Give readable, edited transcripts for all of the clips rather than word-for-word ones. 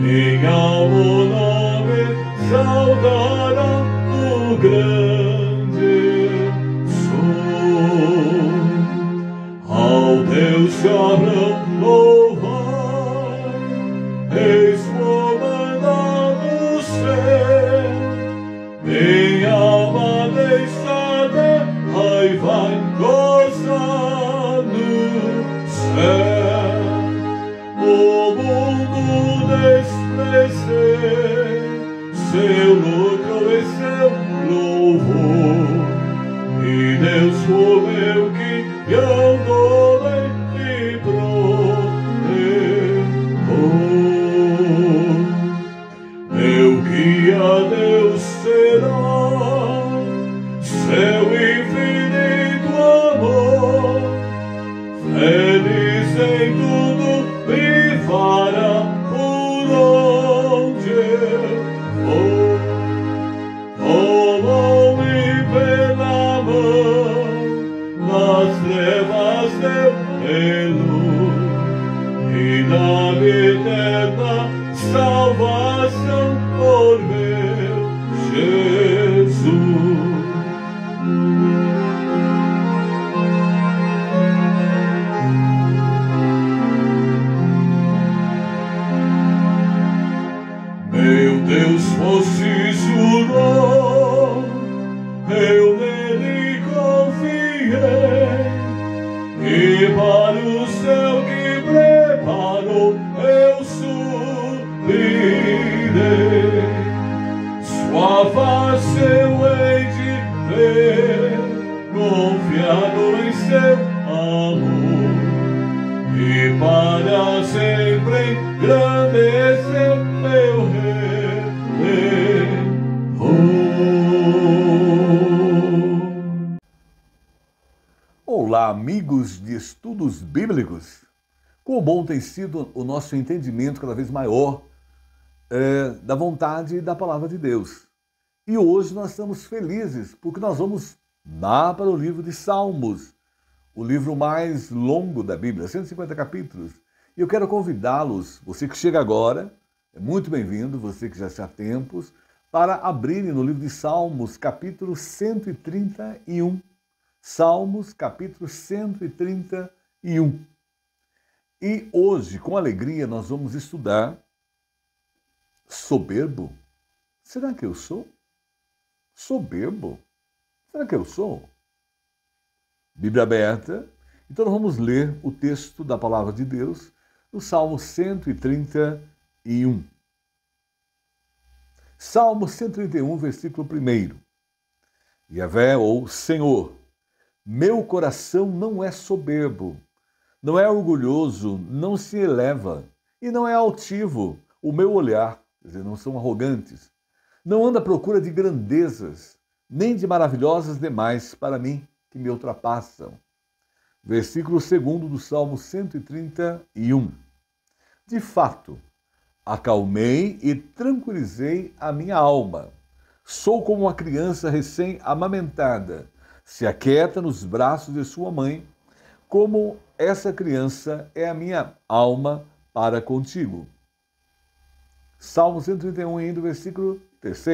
minha alma o nome saudará o grande som. Ao Deus que Abraão louvar, eis comandar no céu, minha alma deixa de raiva e goza no céu. O mundo desprezei seu lucro e seu louvor, e Deus prometeu que andou e protegeu. Meu guia Deus será, seu infinito amor, feliz em tudo me fará por onde eu vou. Tomou-me pela mão, nas trevas deu luz, e dá-me eterna salvação por meu Jesus. Meu Deus fosse jurou, eu nele confiei, e para o céu que preparou eu subirei. Sua face eu hei de ver, confiado em seu amor, e para sempre engrandecer meu Redentor. Olá, amigos de estudos bíblicos. Quão bom tem sido o nosso entendimento cada vez maior da vontade e da palavra de Deus. E hoje nós estamos felizes porque nós vamos lá para o livro de Salmos, o livro mais longo da Bíblia, 150 capítulos. E eu quero convidá-los, você que chega agora, é muito bem-vindo, você que já está há tempos, para abrirem no livro de Salmos, capítulo 131. Salmos, capítulo 131. E hoje, com alegria, nós vamos estudar soberbo. Será que eu sou? Soberbo? Será que eu sou? Bíblia aberta. Então nós vamos ler o texto da palavra de Deus no Salmo 131. Salmo 131, versículo 1. Yahvé, ou Senhor, meu coração não é soberbo, não é orgulhoso, não se eleva, e não é altivo o meu olhar, quer dizer, não são arrogantes, não anda à procura de grandezas, nem de maravilhosas demais para mim que me ultrapassam. Versículo 2 do Salmo 131. De fato, acalmei e tranquilizei a minha alma. Sou como uma criança recém-amamentada, se aquieta nos braços de sua mãe, como essa criança é a minha alma para contigo. Salmo 131, ainda, versículo 3.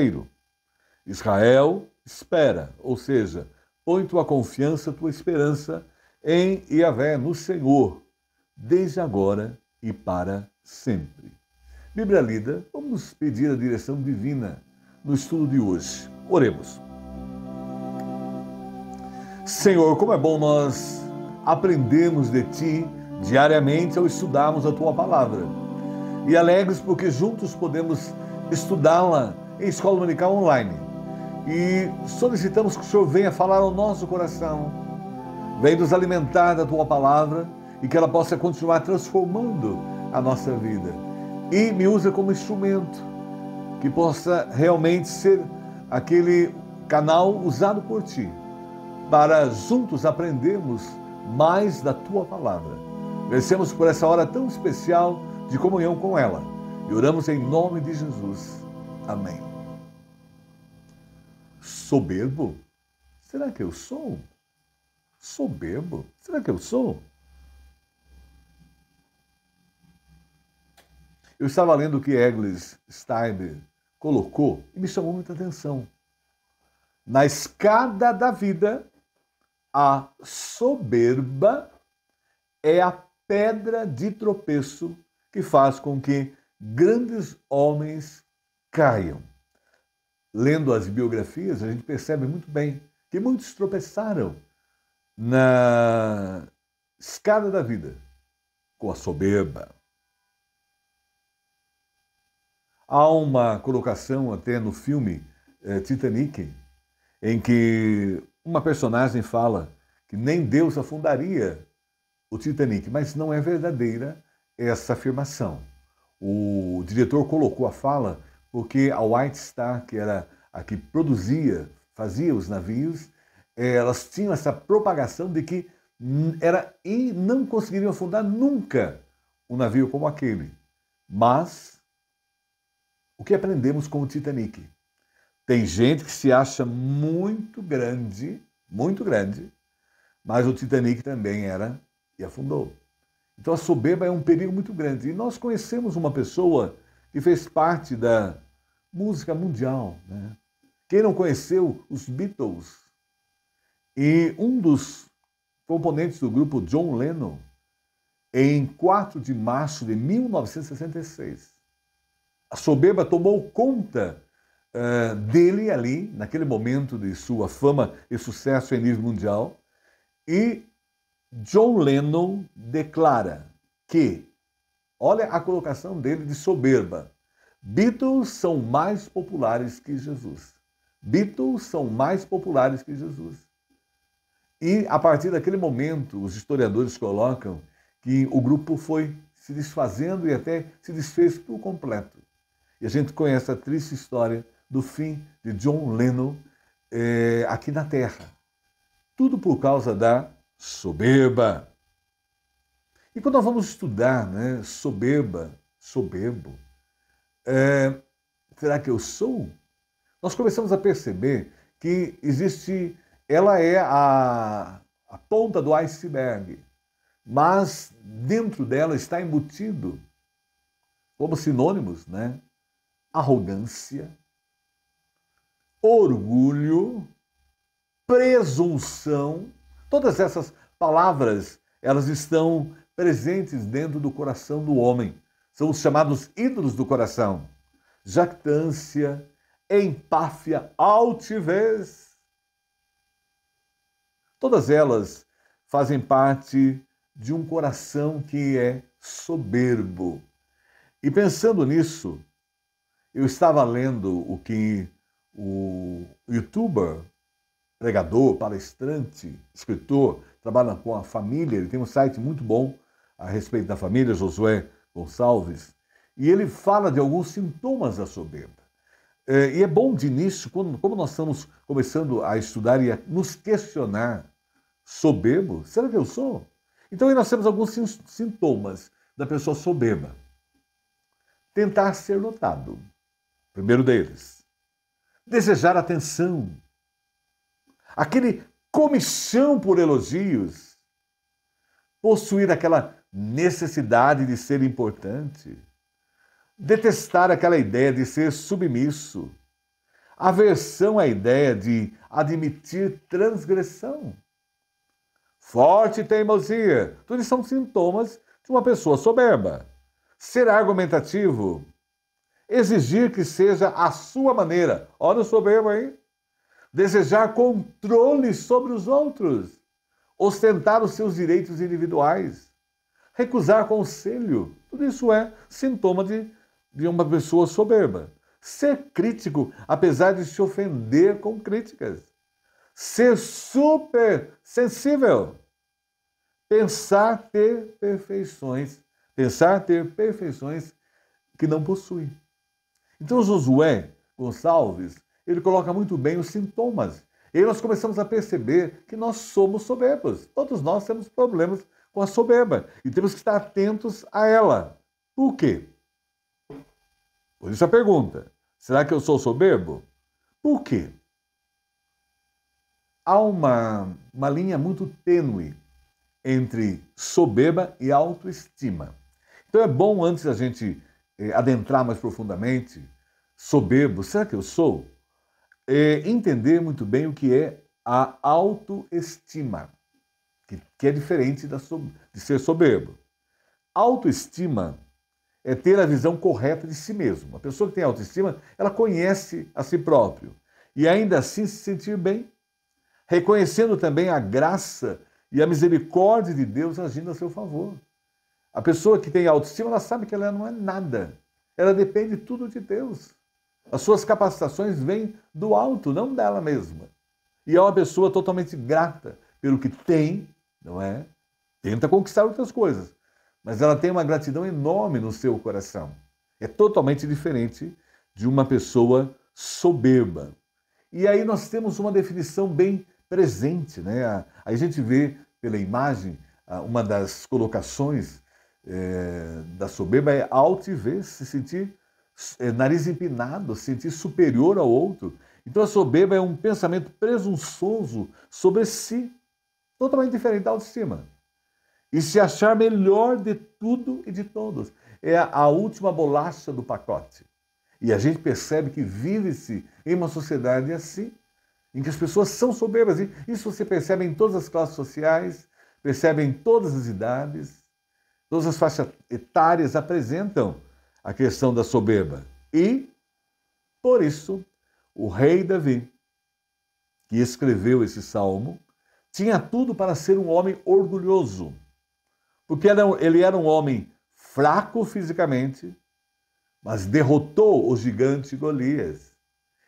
Israel, espera, ou seja, põe tua confiança, tua esperança em Yahvé, no Senhor, desde agora e para sempre. Bíblia lida, vamos pedir a direção divina no estudo de hoje. Oremos. Senhor, como é bom nós aprendermos de Ti diariamente ao estudarmos a Tua Palavra. E alegres porque juntos podemos estudá-la em escola dominical online. E solicitamos que o Senhor venha falar ao nosso coração, venha nos alimentar da Tua Palavra e que ela possa continuar transformando a nossa vida. E me usa como instrumento, que possa realmente ser aquele canal usado por Ti, para juntos aprendermos mais da Tua Palavra. Merecemos por essa hora tão especial de comunhão com ela. E oramos em nome de Jesus. Amém. Soberbo? Será que eu sou? Soberbo? Será que eu sou? Eu estava lendo o que Eglis Steiner colocou e me chamou muita atenção. Na escada da vida, a soberba é a pedra de tropeço que faz com que grandes homens caiam. Lendo as biografias, a gente percebe muito bem que muitos tropeçaram na escada da vida com a soberba. Há uma colocação até no filme Titanic, em que uma personagem fala que nem Deus afundaria o Titanic, mas não é verdadeira essa afirmação. O diretor colocou a fala porque a White Star, que era a que fazia os navios, elas tinham essa propagação de que não conseguiriam afundar nunca um navio como aquele. Mas o que aprendemos com o Titanic? Tem gente que se acha muito grande, mas o Titanic também era e afundou. Então a soberba é um perigo muito grande. E nós conhecemos uma pessoa que fez parte da música mundial, né? Quem não conheceu os Beatles? E um dos componentes do grupo, John Lennon, em 4 de março de 1966, a soberba tomou conta dele ali, naquele momento de sua fama e sucesso em nível mundial, e John Lennon declara que, olha a colocação dele de soberba, Beatles são mais populares que Jesus. Beatles são mais populares que Jesus. E a partir daquele momento, os historiadores colocam que o grupo foi se desfazendo e até se desfez por completo. E a gente conhece a triste história do fim de John Lennon aqui na Terra. Tudo por causa da soberba. E quando nós vamos estudar, né, soberbo, será que eu sou? Nós começamos a perceber que ela é a ponta do iceberg, mas dentro dela está embutido, como sinônimos, né, arrogância, orgulho, presunção. Todas essas palavras, elas estão presentes dentro do coração do homem. São os chamados ídolos do coração. Jactância, empáfia, altivez. Todas elas fazem parte de um coração que é soberbo. E pensando nisso, eu estava lendo o que o youtuber, pregador, palestrante, escritor, trabalha com a família, ele tem um site muito bom a respeito da família, Josué Gonçalves, e ele fala de alguns sintomas da soberba. E é bom de início, como nós estamos começando a estudar e a nos questionar, soberbo, será que eu sou? Então aí nós temos alguns sintomas da pessoa soberba. Tentar ser notado, primeiro deles. Desejar atenção. Aquele comichão por elogios. Possuir aquela necessidade de ser importante. Detestar aquela ideia de ser submisso. Aversão à ideia de admitir transgressão. Forte teimosia. Tudo isso são sintomas de uma pessoa soberba. Ser argumentativo. Exigir que seja a sua maneira. Olha o soberbo aí. Desejar controle sobre os outros. Ostentar os seus direitos individuais. Recusar conselho. Tudo isso é sintoma de uma pessoa soberba. Ser crítico, apesar de se ofender com críticas. Ser super sensível. Pensar ter perfeições que não possui. Então Josué Gonçalves, ele coloca muito bem os sintomas. E aí nós começamos a perceber que nós somos soberbos. Todos nós temos problemas com a soberba e temos que estar atentos a ela. Por quê? Por isso a pergunta, será que eu sou soberbo? Por quê? Há uma linha muito tênue entre soberba e autoestima. Então é bom, antes da gente adentrar mais profundamente, soberbo, será que eu sou? Entender muito bem o que é a autoestima, que é diferente de ser soberbo. Autoestima é ter a visão correta de si mesmo. A pessoa que tem autoestima, ela conhece a si próprio e ainda assim se sentir bem, reconhecendo também a graça e a misericórdia de Deus agindo a seu favor. A pessoa que tem autoestima, ela sabe que ela não é nada. Ela depende tudo de Deus. As suas capacitações vêm do alto, não dela mesma. E é uma pessoa totalmente grata pelo que tem, não é? Tenta conquistar outras coisas, mas ela tem uma gratidão enorme no seu coração. É totalmente diferente de uma pessoa soberba. E aí nós temos uma definição bem presente, né? Aí a gente vê pela imagem, uma das colocações da soberba é altivez, se sentir nariz empinado, se sentir superior ao outro. Então a soberba é um pensamento presunçoso sobre si, totalmente diferente da autoestima. E se achar melhor de tudo e de todos. É a última bolacha do pacote. E a gente percebe que vive-se em uma sociedade assim, em que as pessoas são soberbas. E isso você percebe em todas as classes sociais, percebe em todas as idades, todas as faixas etárias apresentam a questão da soberba. E, por isso, o rei Davi, que escreveu esse salmo, tinha tudo para ser um homem orgulhoso. Porque ele era um homem fraco fisicamente, mas derrotou o gigante Golias.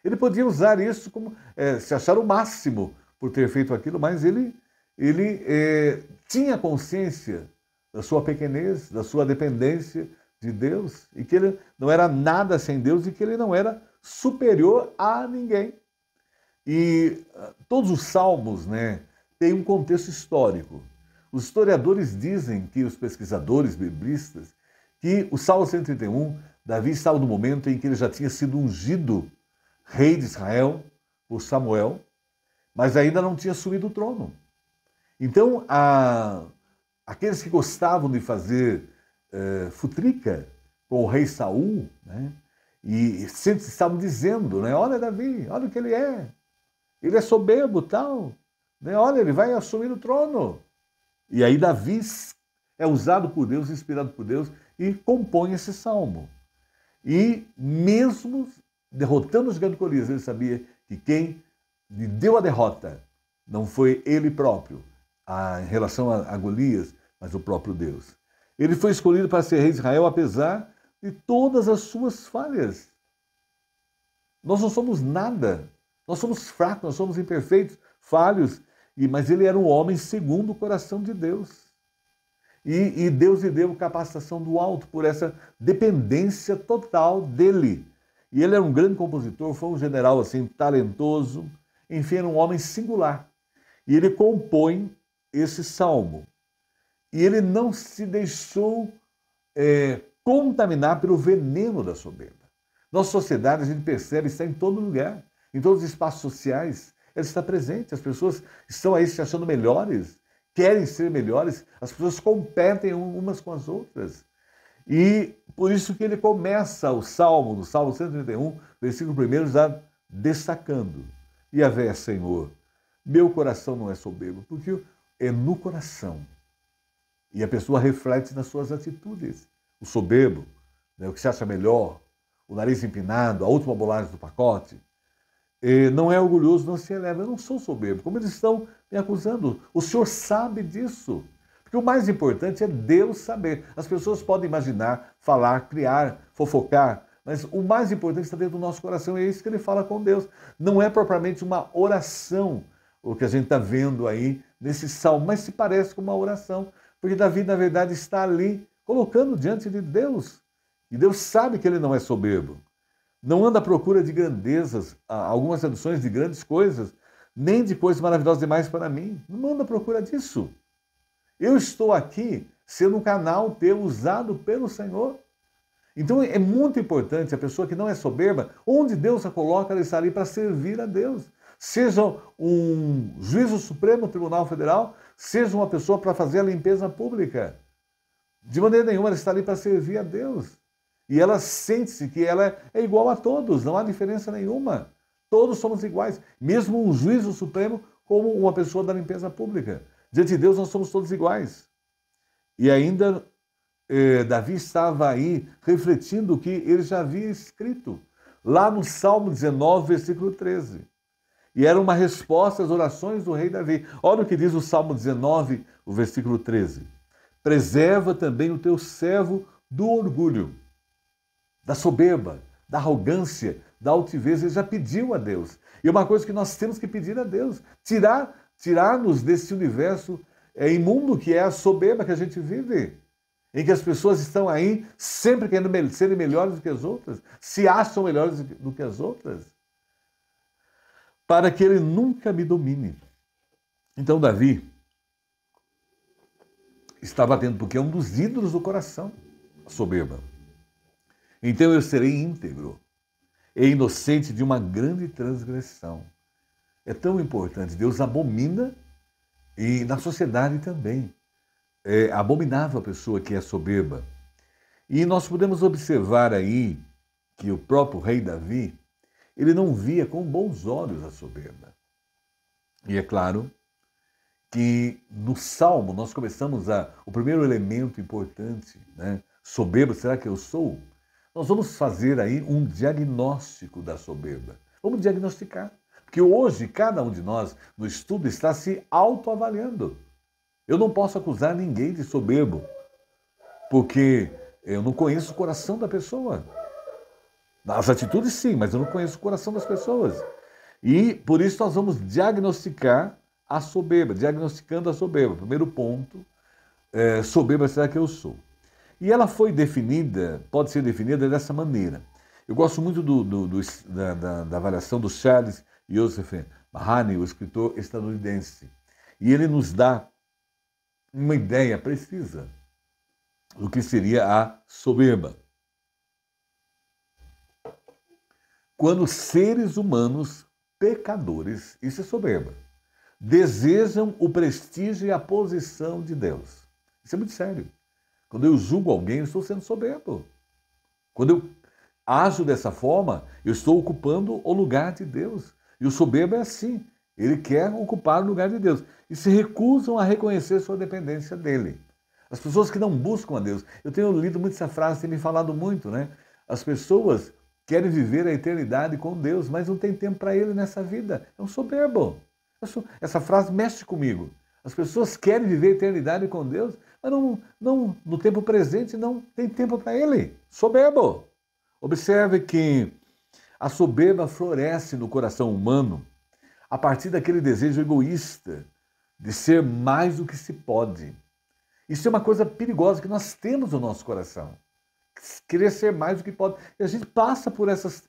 Ele podia usar isso como se achar o máximo por ter feito aquilo, mas ele tinha consciência da sua pequenez, da sua dependência de Deus, e que ele não era nada sem Deus e que ele não era superior a ninguém. E todos os salmos, né, têm um contexto histórico. Os historiadores dizem, que os pesquisadores biblistas, que o Salmo 131, Davi estava no momento em que ele já tinha sido ungido rei de Israel por Samuel, mas ainda não tinha assumido o trono. Então, aqueles que gostavam de fazer futrica com o rei Saul, né, e sempre estavam dizendo, né, olha Davi, olha o que ele é soberbo tal, né, olha, ele vai assumir o trono. E aí Davi é usado por Deus, inspirado por Deus, e compõe esse salmo. E mesmo derrotando os gigante Golias, ele sabia que quem lhe deu a derrota não foi ele próprio, em relação a Golias, mas o próprio Deus. Ele foi escolhido para ser rei de Israel, apesar de todas as suas falhas. Nós não somos nada, nós somos fracos, nós somos imperfeitos, falhos, mas ele era um homem segundo o coração de Deus. E Deus lhe deu capacitação do alto por essa dependência total dele. E ele era um grande compositor, foi um general assim talentoso, enfim, era um homem singular. E ele compõe esse salmo. E ele não se deixou contaminar pelo veneno da soberba. Nossa sociedade, a gente percebe, está em todo lugar, em todos os espaços sociais, ela está presente. As pessoas estão aí se achando melhores, querem ser melhores, as pessoas competem umas com as outras. E por isso que ele começa o salmo, no Salmo 131, versículo 1, já destacando: Yahvé, Senhor, meu coração não é soberbo, porque é no coração. E a pessoa reflete nas suas atitudes. O soberbo, né, o que se acha melhor, o nariz empinado, a última bolacha do pacote, não é orgulhoso, não se eleva. Eu não sou soberbo, como eles estão me acusando. O Senhor sabe disso. Porque o mais importante é Deus saber. As pessoas podem imaginar, falar, criar, fofocar, mas o mais importante está dentro do nosso coração, e é isso que ele fala com Deus. Não é propriamente uma oração, o que a gente está vendo aí nesse salmo, mas se parece com uma oração, porque Davi, na verdade, está ali colocando diante de Deus. E Deus sabe que ele não é soberbo. Não anda à procura de grandezas, algumas traduções de grandes coisas, nem de coisas maravilhosas demais para mim. Não anda à procura disso. Eu estou aqui sendo um canal teu usado pelo Senhor. Então é muito importante a pessoa que não é soberba, onde Deus a coloca, ela está ali para servir a Deus. Seja um juízo supremo, Tribunal Federal, seja uma pessoa para fazer a limpeza pública. De maneira nenhuma ela está ali para servir a Deus. E ela sente-se que ela é igual a todos, não há diferença nenhuma. Todos somos iguais, mesmo um juízo supremo como uma pessoa da limpeza pública. Diante de Deus nós somos todos iguais. E ainda Davi estava aí refletindo o que ele já havia escrito, lá no Salmo 19, versículo 13. E era uma resposta às orações do rei Davi. Olha o que diz o Salmo 19, o versículo 13. Preserva também o teu servo do orgulho, da soberba, da arrogância, da altivez. Ele já pediu a Deus. E uma coisa que nós temos que pedir a Deus, tirar-nos desse universo imundo que é a soberba que a gente vive, em que as pessoas estão aí sempre querendo serem melhores do que as outras, se acham melhores do que as outras, para que ele nunca me domine. Então Davi estava atento, porque é um dos ídolos do coração, a soberba. Então eu serei íntegro e inocente de uma grande transgressão. É tão importante. Deus abomina, e na sociedade também. É abominável a pessoa que é soberba. E nós podemos observar aí que o próprio rei Davi, ele não via com bons olhos a soberba. E é claro que no Salmo nós começamos o primeiro elemento importante, né? Soberbo, será que eu sou? Nós vamos fazer aí um diagnóstico da soberba. Vamos diagnosticar. Porque hoje cada um de nós no estudo está se autoavaliando. Eu não posso acusar ninguém de soberbo, porque eu não conheço o coração da pessoa. As atitudes sim, mas eu não conheço o coração das pessoas. E por isso nós vamos diagnosticar a soberba, diagnosticando a soberba. Primeiro ponto, soberba será que eu sou? E ela foi definida, pode ser definida dessa maneira. Eu gosto muito da avaliação do Charles Joseph Mahoney, o escritor estadunidense. E ele nos dá uma ideia precisa do que seria a soberba. Quando seres humanos pecadores, isso é soberba, desejam o prestígio e a posição de Deus. Isso é muito sério. Quando eu julgo alguém, eu estou sendo soberbo. Quando eu ajo dessa forma, eu estou ocupando o lugar de Deus. E o soberbo é assim. Ele quer ocupar o lugar de Deus. E se recusam a reconhecer sua dependência dele. As pessoas que não buscam a Deus. Eu tenho lido muito essa frase, tem me falado muito, né? As pessoas querem viver a eternidade com Deus, mas não tem tempo para ele nessa vida. É um soberbo. Essa frase mexe comigo. As pessoas querem viver a eternidade com Deus, mas não no tempo presente não tem tempo para ele. Soberbo. Observe que a soberba floresce no coração humano a partir daquele desejo egoísta de ser mais do que se pode. Isso é uma coisa perigosa que nós temos no nosso coração. Querer ser mais do que pode. E a gente passa por essas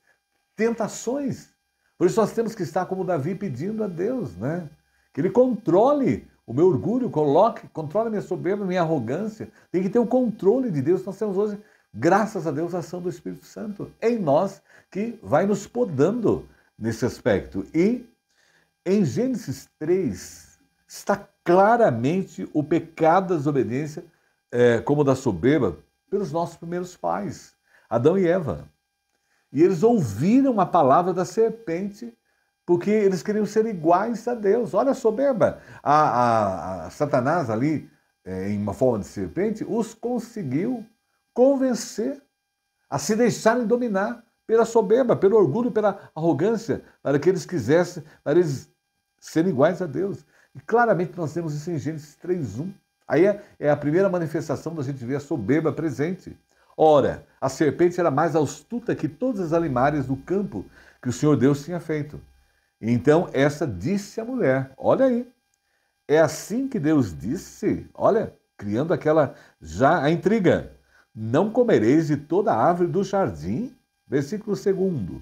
tentações. Por isso nós temos que estar como Davi pedindo a Deus, né? Que ele controle o meu orgulho, controle a minha soberba, a minha arrogância. Tem que ter o controle de Deus. Nós temos hoje, graças a Deus, a ação do Espírito Santo em nós, que vai nos podando nesse aspecto. E em Gênesis 3 está claramente o pecado da desobediência, como da soberba, pelos nossos primeiros pais, Adão e Eva. E eles ouviram a palavra da serpente porque eles queriam ser iguais a Deus. Olha a soberba. A Satanás ali, em uma forma de serpente, os conseguiu convencer a se deixarem dominar pela soberba, pelo orgulho, pela arrogância, para que eles quisessem, para eles serem iguais a Deus. E claramente nós temos isso em Gênesis 3:1. Aí é a primeira manifestação da gente ver a soberba presente. Ora, a serpente era mais astuta que todas as animais do campo que o Senhor Deus tinha feito. Então essa disse à mulher, olha aí, é assim que Deus disse, olha, criando já a intriga. Não comereis de toda a árvore do jardim? Versículo 2.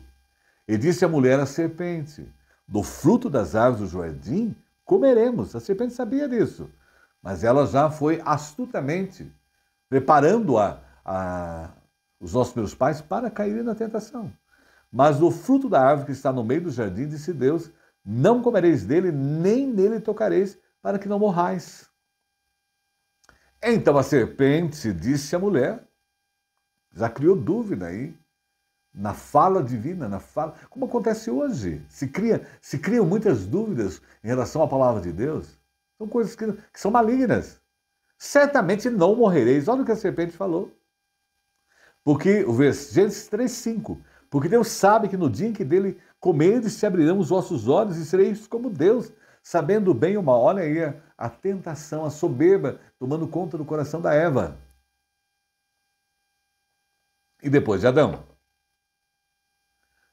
E disse a mulher à serpente, do fruto das árvores do jardim comeremos. A serpente sabia disso, mas ela já foi astutamente preparando os nossos primeiros pais para caírem na tentação. Mas do fruto da árvore que está no meio do jardim, disse Deus, não comereis dele, nem nele tocareis, para que não morrais. Então a serpente disse à mulher, Já criou dúvida aí na fala divina, na fala, como acontece hoje. Se criam muitas dúvidas em relação à palavra de Deus. São coisas que são malignas. Certamente não morrereis. Olha o que a serpente falou. Porque, o Gênesis 3:5. Porque Deus sabe que no dia em que dele comerdes se abrirão os vossos olhos e sereis como Deus, sabendo o bem e o mal. Olha aí a tentação, a soberba, tomando conta do coração da Eva. E depois de Adão.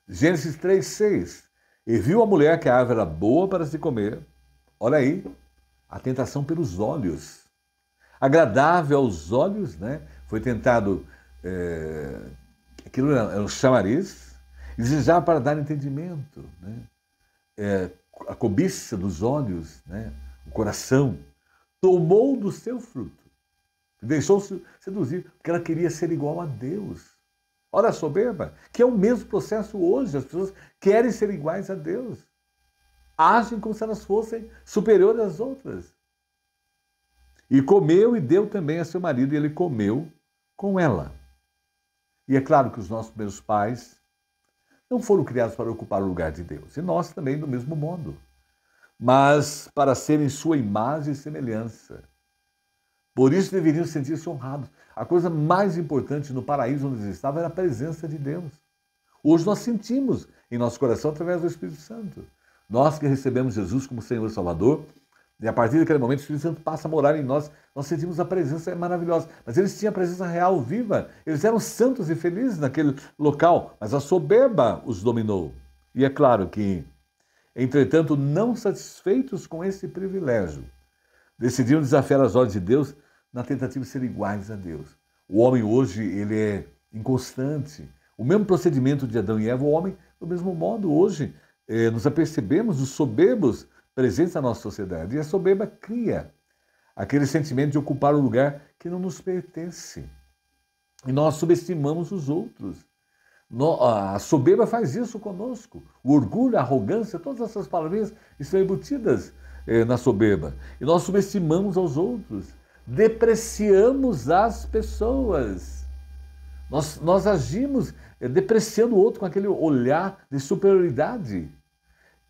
Gênesis 3:6. E viu a mulher que a árvore era boa para se comer. Olha aí, a tentação pelos olhos. Agradável aos olhos, né? Foi tentado, aquilo era o chamariz, e desejar para dar entendimento, né? A cobiça dos olhos, né? O coração, tomou do seu fruto, deixou-se seduzir, porque ela queria ser igual a Deus. Olha a soberba, que é o mesmo processo hoje, as pessoas querem ser iguais a Deus. Agem como se elas fossem superiores às outras. E comeu e deu também a seu marido, e ele comeu com ela. E é claro que os nossos primeiros pais não foram criados para ocupar o lugar de Deus, e nós também do mesmo modo, mas para serem sua imagem e semelhança. Por isso deveriam sentir-se honrados. A coisa mais importante no paraíso onde eles estavam era a presença de Deus. Hoje nós sentimos em nosso coração através do Espírito Santo. Nós que recebemos Jesus como Senhor e Salvador, e a partir daquele momento o Espírito Santo passa a morar em nós, nós sentimos a presença maravilhosa. Mas eles tinham a presença real, viva. Eles eram santos e felizes naquele local, mas a soberba os dominou. E é claro que, entretanto, não satisfeitos com esse privilégio, decidiram desafiar as ordens de Deus na tentativa de ser iguais a Deus. O homem hoje, ele é inconstante. O mesmo procedimento de Adão e Eva, o homem, do mesmo modo, hoje, nos apercebemos dos soberbos presentes na nossa sociedade. E a soberba cria aquele sentimento de ocupar um lugar que não nos pertence. E nós subestimamos os outros. A soberba faz isso conosco. O orgulho, a arrogância, todas essas palavrinhas estão embutidas na soberba. E nós subestimamos aos outros. Depreciamos as pessoas. Nós agimos depreciando o outro com aquele olhar de superioridade.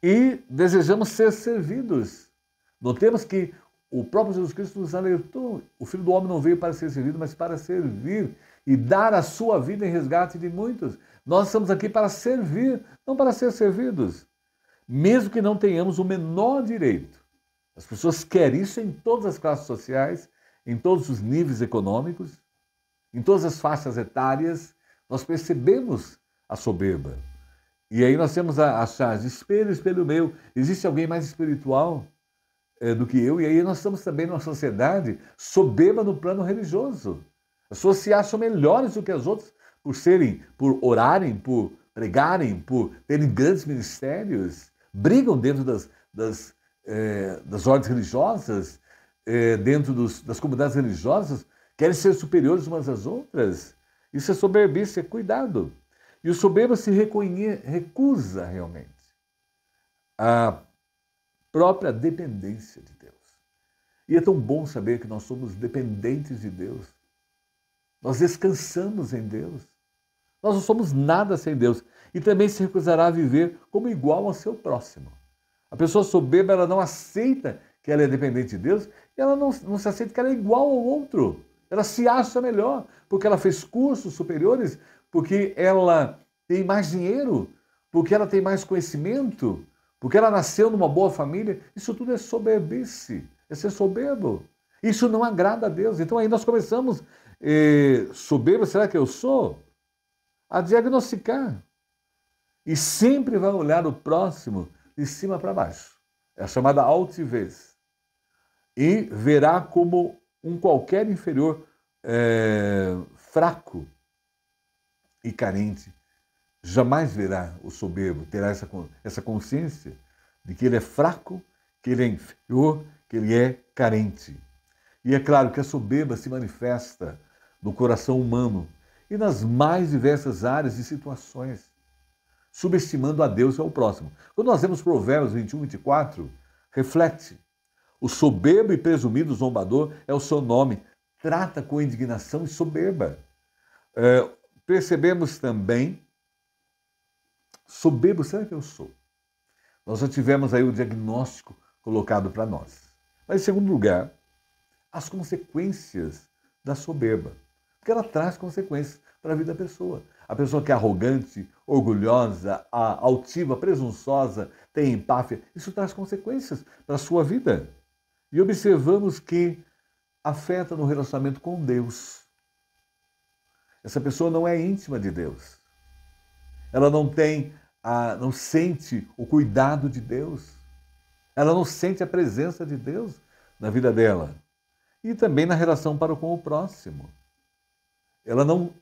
E desejamos ser servidos. Notemos que o próprio Jesus Cristo nos alertou. O Filho do Homem não veio para ser servido, mas para servir e dar a sua vida em resgate de muitos. Nós estamos aqui para servir, não para ser servidos. Mesmo que não tenhamos o menor direito. As pessoas querem isso em todas as classes sociais, em todos os níveis econômicos, em todas as faixas etárias. Nós percebemos a soberba. E aí nós temos a charge, espelho, espelho meu. Existe alguém mais espiritual do que eu? E aí nós estamos também numa sociedade soberba no plano religioso. As pessoas se acham melhores do que as outras por orarem, por pregarem, por terem grandes ministérios. Brigam dentro das ordens religiosas, dentro das comunidades religiosas, querem ser superiores umas às outras. Isso é soberbice, é cuidado. E o soberbo se recusa realmente à própria dependência de Deus. E é tão bom saber que nós somos dependentes de Deus. Nós descansamos em Deus. Nós não somos nada sem Deus. E também se recusará a viver como igual ao seu próximo. A pessoa soberba, ela não aceita que ela é dependente de Deus, e ela não se aceita que ela é igual ao outro. Ela se acha melhor, porque ela fez cursos superiores, porque ela tem mais dinheiro, porque ela tem mais conhecimento, porque ela nasceu numa boa família. Isso tudo é soberbice, é ser soberbo. Isso não agrada a Deus. Então aí nós começamos, soberbo, será que eu sou? A diagnosticar. E sempre vai olhar o próximo de cima para baixo. É a chamada altivez. E verá como um qualquer inferior fraco e carente. Jamais verá o soberbo, terá essa consciência de que ele é fraco, que ele é inferior, que ele é carente. E é claro que a soberba se manifesta no coração humano e nas mais diversas áreas e situações, subestimando a Deus e ao próximo. Quando nós vemos Provérbios 21, 24, reflete. O soberbo e presumido zombador é o seu nome. Trata com indignação e soberba. percebemos também, soberbo, será que eu sou? Nós já tivemos aí o diagnóstico colocado para nós. Mas, em segundo lugar, as consequências da soberba. Porque ela traz consequências para a vida da pessoa. A pessoa que é arrogante, orgulhosa, altiva, presunçosa, tem empáfia, isso traz consequências para a sua vida. E observamos que afeta no relacionamento com Deus. Essa pessoa não é íntima de Deus. Ela não sente o cuidado de Deus. Ela não sente a presença de Deus na vida dela. E também na relação para com o próximo. Ela não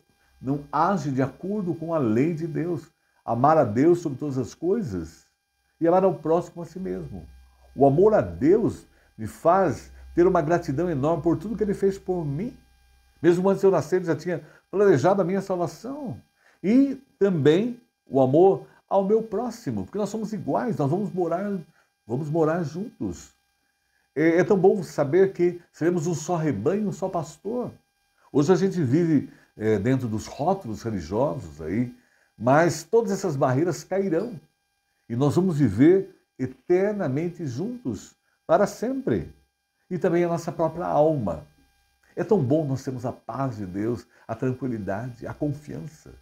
age de acordo com a lei de Deus. Amar a Deus sobre todas as coisas e amar ao próximo a si mesmo. O amor a Deus me faz ter uma gratidão enorme por tudo que Ele fez por mim. Mesmo antes de eu nascer, Ele já tinha planejado a minha salvação. E também o amor ao meu próximo, porque nós somos iguais, nós vamos morar juntos. É tão bom saber que seremos um só rebanho, um só pastor. Hoje a gente vive dentro dos rótulos religiosos aí, mas todas essas barreiras cairão. E nós vamos viver eternamente juntos, para sempre. E também a nossa própria alma. É tão bom nós termos a paz de Deus, a tranquilidade, a confiança.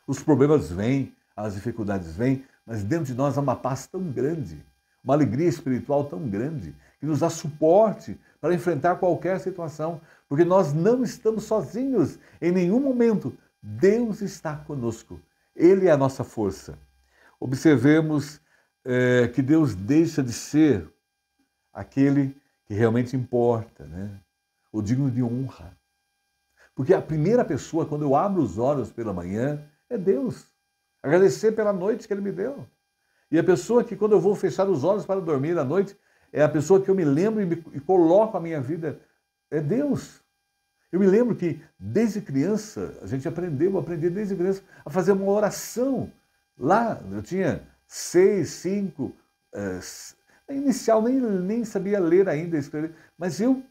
Os problemas vêm, as dificuldades vêm, mas dentro de nós há uma paz tão grande, uma alegria espiritual tão grande, que nos dá suporte para enfrentar qualquer situação, porque nós não estamos sozinhos em nenhum momento. Deus está conosco. Ele é a nossa força. Observemos que Deus deixa de ser aquele que realmente importa, né? O digno de honra. Porque a primeira pessoa, quando eu abro os olhos pela manhã, é Deus. Agradecer pela noite que Ele me deu. E a pessoa que, quando eu vou fechar os olhos para dormir à noite, é a pessoa que eu me lembro e coloco a minha vida, é Deus. Eu me lembro que, desde criança, a gente eu aprendi desde criança a fazer uma oração. Lá, eu tinha 6, 5, inicial, nem sabia ler ainda, escrever, mas eu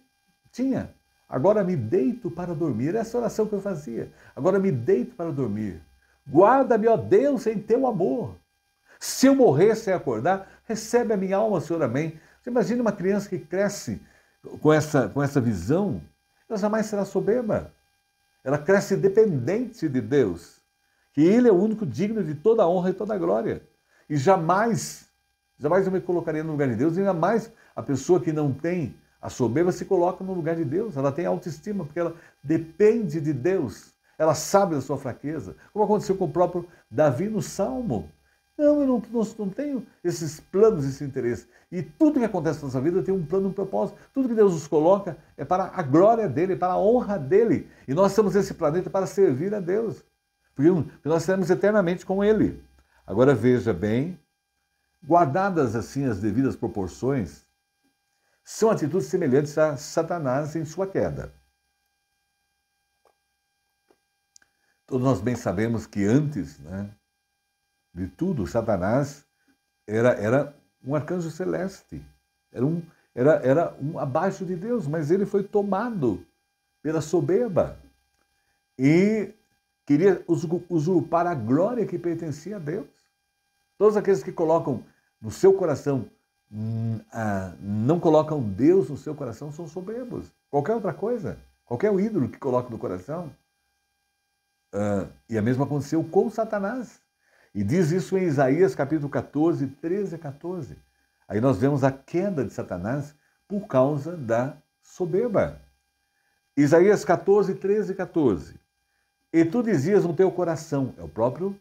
tinha. Agora me deito para dormir. Essa oração que eu fazia. Agora me deito para dormir. Guarda-me, ó Deus, em teu amor. Se eu morrer sem acordar, recebe a minha alma, Senhor, amém. Você imagina uma criança que cresce com essa visão, ela jamais será soberba. Ela cresce dependente de Deus, que Ele é o único digno de toda a honra e toda a glória. E jamais eu me colocaria no lugar de Deus, e ainda mais a pessoa que não tem a soberba se coloca no lugar de Deus. Ela tem autoestima, porque ela depende de Deus. Ela sabe da sua fraqueza, como aconteceu com o próprio Davi no Salmo. Não, eu não tenho esses planos, esse interesse. E tudo que acontece na nossa vida tem um plano, um propósito. Tudo que Deus nos coloca é para a glória dEle, para a honra dEle. E nós estamos nesse planeta para servir a Deus. Porque nós estaremos eternamente com Ele. Agora veja bem, guardadas assim as devidas proporções, são atitudes semelhantes a Satanás em sua queda. Todos nós bem sabemos que antes, de tudo, Satanás era um arcanjo celeste, era um abaixo de Deus, mas ele foi tomado pela soberba e queria usurpar a glória que pertencia a Deus. Todos aqueles que colocam no seu coração, não colocam Deus no seu coração, são soberbos. Qualquer outra coisa, qualquer ídolo que coloca no coração. E a mesma aconteceu com Satanás. E diz isso em Isaías capítulo 14, 13 a 14. Aí nós vemos a queda de Satanás por causa da soberba. Isaías 14, 13 e 14. E tu dizias no teu coração, é o próprio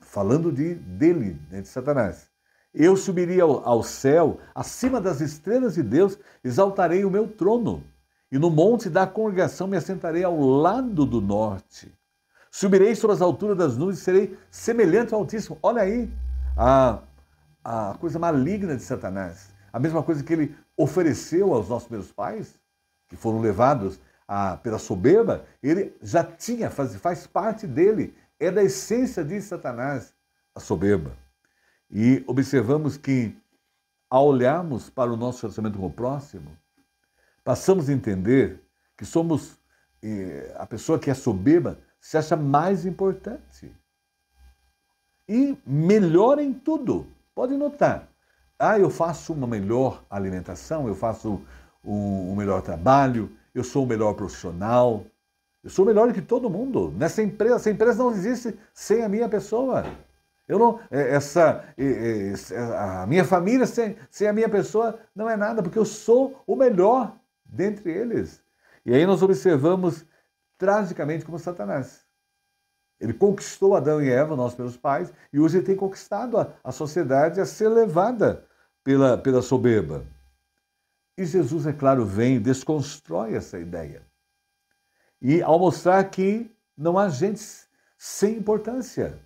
falando dele, de Satanás. Eu subiria ao céu, acima das estrelas de Deus, exaltarei o meu trono. E no monte da congregação me assentarei ao lado do norte. Subirei sobre as alturas das nuvens e serei semelhante ao Altíssimo. Olha aí a coisa maligna de Satanás. A mesma coisa que ele ofereceu aos nossos primeiros pais, que foram levados pela soberba, ele já tinha, faz parte dele. É da essência de Satanás, a soberba. E observamos que, ao olharmos para o nosso relacionamento com o próximo, passamos a entender que somos, a pessoa que é soberba, se acha mais importante. E melhor em tudo. Pode notar. Eu faço uma melhor alimentação, eu faço um melhor trabalho, eu sou o melhor profissional, eu sou melhor que todo mundo. Essa empresa não existe sem a minha pessoa. Eu não, a minha família sem a minha pessoa não é nada, porque eu sou o melhor dentre eles. E aí nós observamos tragicamente como Satanás. Ele conquistou Adão e Eva, nossos primeiros pais, e hoje ele tem conquistado a sociedade a ser levada pela soberba. E Jesus, é claro, vem e desconstrói essa ideia. E ao mostrar que não há gente sem importância.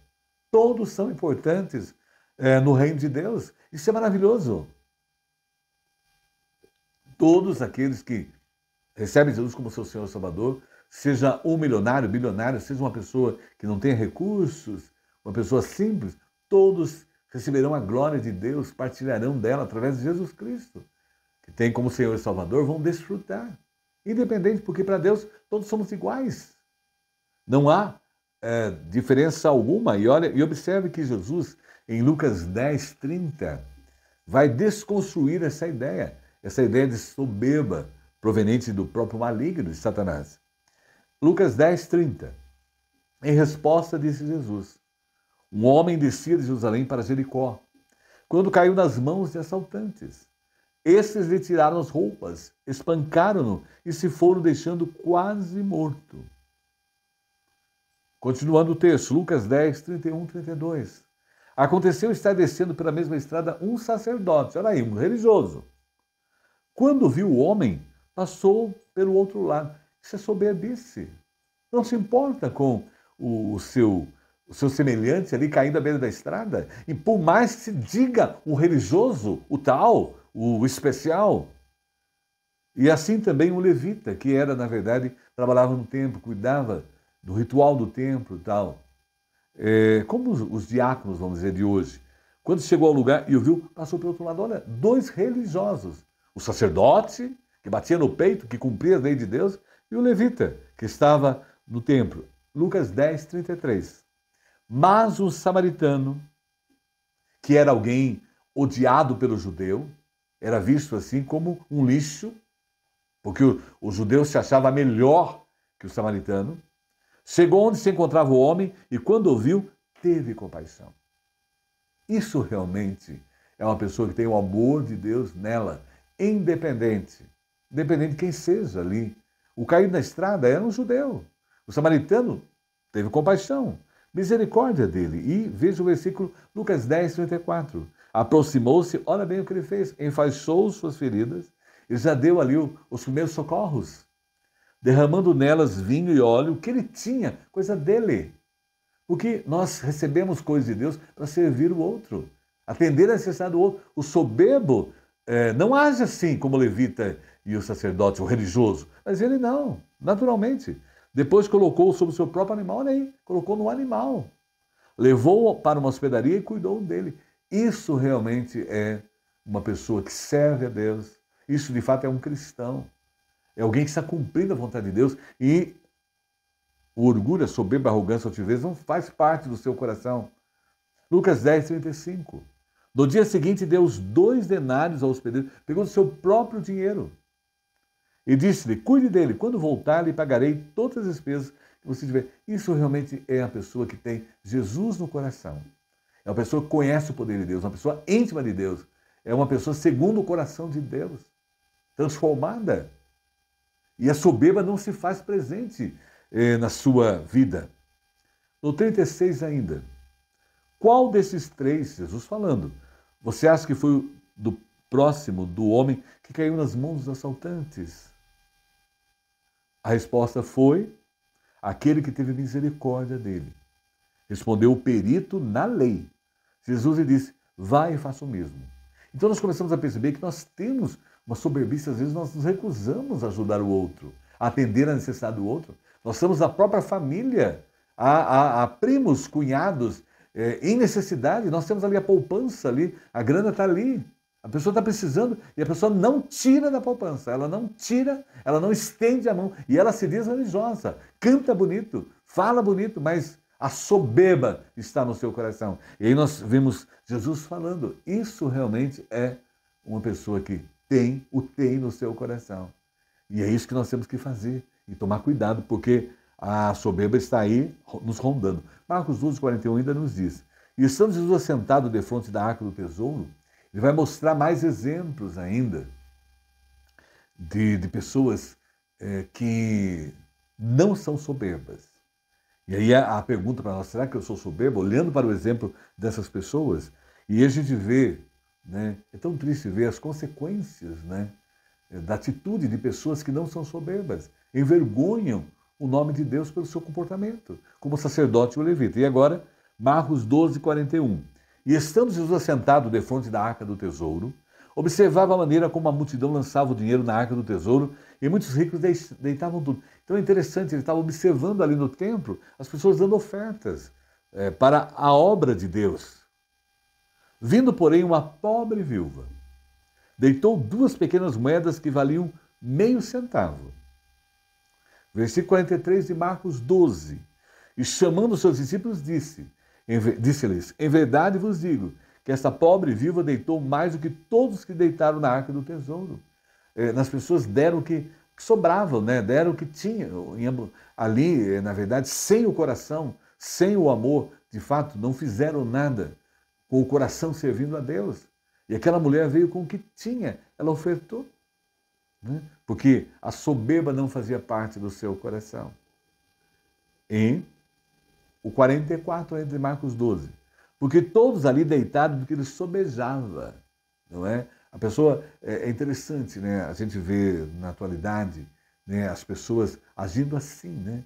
Todos são importantes no reino de Deus. Isso é maravilhoso. Todos aqueles que recebem Jesus como seu Senhor e Salvador, seja um milionário, bilionário, seja uma pessoa que não tenha recursos, uma pessoa simples, todos receberão a glória de Deus, partilharão dela através de Jesus Cristo, que tem como Senhor e Salvador, vão desfrutar. Independente, porque para Deus todos somos iguais. Não há diferença alguma. E observe que Jesus, em Lucas 10, 30, vai desconstruir essa ideia de soberba proveniente do próprio maligno de Satanás. Lucas 10, 30. Em resposta, disse Jesus: um homem descia de Jerusalém para Jericó, quando caiu nas mãos de assaltantes. Estes lhe tiraram as roupas, espancaram-no e se foram deixando quase morto. Continuando o texto, Lucas 10, 31, 32. Aconteceu estar descendo pela mesma estrada um sacerdote, olha aí, um religioso. Quando viu o homem, passou pelo outro lado. Isso é soberbice. Não se importa com o seu semelhante ali caindo à beira da estrada. E por mais que se diga o religioso, o tal, o especial. E assim também o levita, que era, na verdade, trabalhava no templo, cuidava do ritual do templo e tal. Como os diáconos, vamos dizer, de hoje. Quando chegou ao lugar e o viu, passou pelo outro lado. Olha, dois religiosos. O sacerdote, que batia no peito, que cumpria a lei de Deus, e o levita, que estava no templo. Lucas 10, 33. Mas o samaritano, que era alguém odiado pelo judeu, era visto assim como um lixo, porque o judeu se achava melhor que o samaritano, chegou onde se encontrava o homem e, quando ouviu, teve compaixão. Isso realmente é uma pessoa que tem o amor de Deus nela, independente de quem seja ali. O caído na estrada era um judeu. O samaritano teve compaixão, misericórdia dele. E veja o versículo Lucas 10, 34. Aproximou-se, olha bem o que ele fez, enfaixou suas feridas e já deu ali os primeiros socorros, derramando nelas vinho e óleo, o que ele tinha, coisa dele. Porque nós recebemos coisas de Deus para servir o outro, atender a necessidade do outro. O soberbo não age assim como o levita e o sacerdote, o religioso, mas ele não, naturalmente. Depois colocou sobre o seu próprio animal, olha aí, colocou no animal. Levou-o para uma hospedaria e cuidou dele. Isso realmente é uma pessoa que serve a Deus. Isso, de fato, é um cristão. É alguém que está cumprindo a vontade de Deus. E o orgulho, a soberba, a arrogância, a altivez não faz parte do seu coração. Lucas 10, 35. No dia seguinte, deu os 2 denários ao hospedeiro, pegou do seu próprio dinheiro. E disse-lhe, cuide dele, quando voltar, lhe pagarei todas as despesas que você tiver. Isso realmente é a pessoa que tem Jesus no coração. É uma pessoa que conhece o poder de Deus, uma pessoa íntima de Deus. É uma pessoa segundo o coração de Deus, transformada. E a soberba não se faz presente na sua vida. No 36 ainda. Qual desses 3, Jesus falando, você acha que foi do próximo do homem que caiu nas mãos dos assaltantes? A resposta foi aquele que teve misericórdia dele. Respondeu o perito na lei. Jesus lhe disse, vai e faça o mesmo. Então nós começamos a perceber que nós temos uma soberbice, às vezes nós nos recusamos a ajudar o outro, a atender a necessidade do outro. Nós somos da própria família, a primos, cunhados, em necessidade, nós temos ali a poupança ali, a grana está ali, A pessoa está precisando e a pessoa não tira da poupança, ela não tira, ela não estende a mão e ela se diz religiosa, canta bonito, fala bonito, mas a soberba está no seu coração. E aí nós vimos Jesus falando, isso realmente é uma pessoa que tem no seu coração. E é isso que nós temos que fazer e tomar cuidado, porque a soberba está aí nos rondando. Marcos 12:41 ainda nos diz, e estando Jesus assentado defronte da arca do tesouro, ele vai mostrar mais exemplos ainda de pessoas que não são soberbas. E aí a pergunta para nós, será que eu sou soberbo? Olhando para o exemplo dessas pessoas, e a gente vê, né, é tão triste ver as consequências, né, da atitude de pessoas que não são soberbas, envergonham o nome de Deus pelo seu comportamento, como o sacerdote e o levita. E agora, Marcos 12:41. E estando Jesus assentado defronte da arca do tesouro, observava a maneira como a multidão lançava o dinheiro na arca do tesouro e muitos ricos deitavam tudo. Então é interessante, ele estava observando ali no templo as pessoas dando ofertas para a obra de Deus. Vindo, porém, uma pobre viúva, deitou 2 pequenas moedas que valiam meio centavo. Versículo 43 de Marcos 12. E chamando seus discípulos, disse-lhes, em verdade vos digo, que esta pobre viúva deitou mais do que todos que deitaram na arca do tesouro. As pessoas deram o que sobrava, né? Deram o que tinham. Ali, na verdade, sem o coração, sem o amor, de fato, não fizeram nada com o coração servindo a Deus. E aquela mulher veio com o que tinha, ela ofertou, né? Porque a soberba não fazia parte do seu coração. E o 44 é de Marcos 12. Porque todos ali deitaram do que lhes sobejava, não é? A pessoa, é interessante, né? A gente vê na atualidade, né, as pessoas agindo assim, né?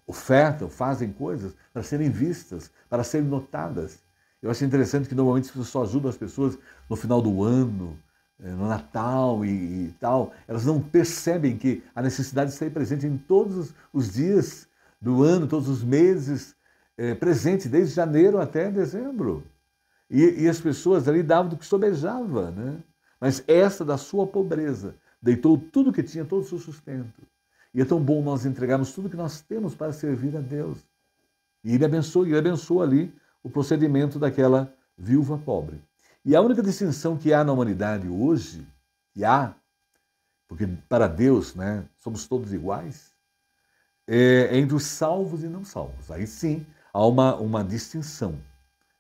Ofertam, fazem coisas para serem vistas, para serem notadas. Eu acho interessante que normalmente as pessoas só ajudam as pessoas no final do ano, no Natal e tal. Elas não percebem que a necessidade está aí presente em todos os dias do ano, todos os meses, presente desde janeiro até dezembro. E as pessoas ali davam do que sobejava, né? Mas essa da sua pobreza deitou tudo que tinha, todo o seu sustento. E é tão bom nós entregarmos tudo que nós temos para servir a Deus. E ele abençoa ali o procedimento daquela viúva pobre. E a única distinção que há na humanidade hoje, porque para Deus, né, somos todos iguais, é entre os salvos e não salvos. Aí sim há uma distinção.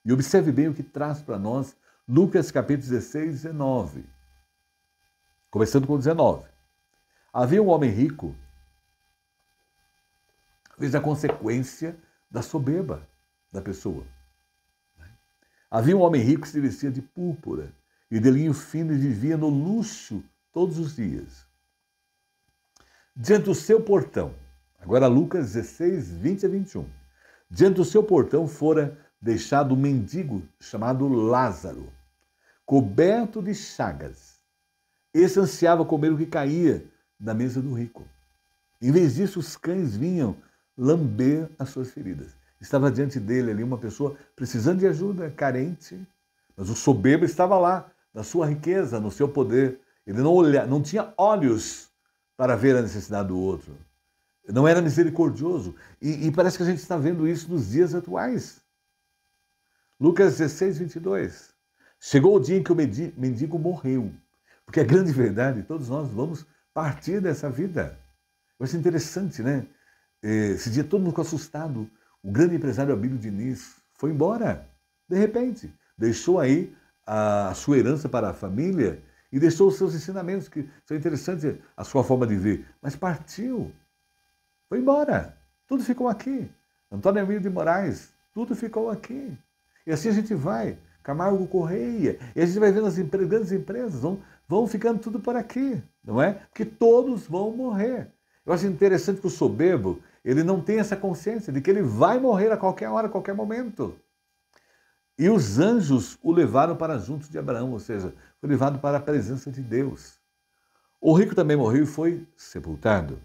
E observe bem o que traz para nós Lucas capítulo 16, 19. Começando com 19. Havia um homem rico, veja a consequência da soberba da pessoa. Havia um homem rico que se vestia de púrpura e de linho fino e vivia no luxo todos os dias. Diante do seu portão, agora Lucas 16, 20 a 21. Diante do seu portão fora deixado um mendigo chamado Lázaro, coberto de chagas. Esse ansiava comer o que caía da mesa do rico. Em vez disso, os cães vinham lamber as suas feridas. Estava diante dele ali uma pessoa precisando de ajuda, carente, mas o soberbo estava lá, na sua riqueza, no seu poder. Ele não tinha olhos para ver a necessidade do outro. Não era misericordioso. E parece que a gente está vendo isso nos dias atuais. Lucas 16, 22. Chegou o dia em que o mendigo morreu. Porque a grande verdade, todos nós vamos partir dessa vida. Vai ser interessante, né? Esse dia todo mundo ficou assustado. O grande empresário Abílio Diniz foi embora, de repente. Deixou aí a sua herança para a família e deixou os seus ensinamentos, que são interessantes, a sua forma de ver. Mas partiu. Foi embora. Tudo ficou aqui. Antônio Emílio de Moraes, tudo ficou aqui. E assim a gente vai. Camargo Correia. E a gente vai vendo as grandes empresas, vão ficando tudo por aqui, não é? Porque todos vão morrer. Eu acho interessante que o soberbo, ele não tem essa consciência de que ele vai morrer a qualquer hora, a qualquer momento. E os anjos o levaram para junto de Abraão, ou seja, foi levado para a presença de Deus. O rico também morreu e foi sepultado.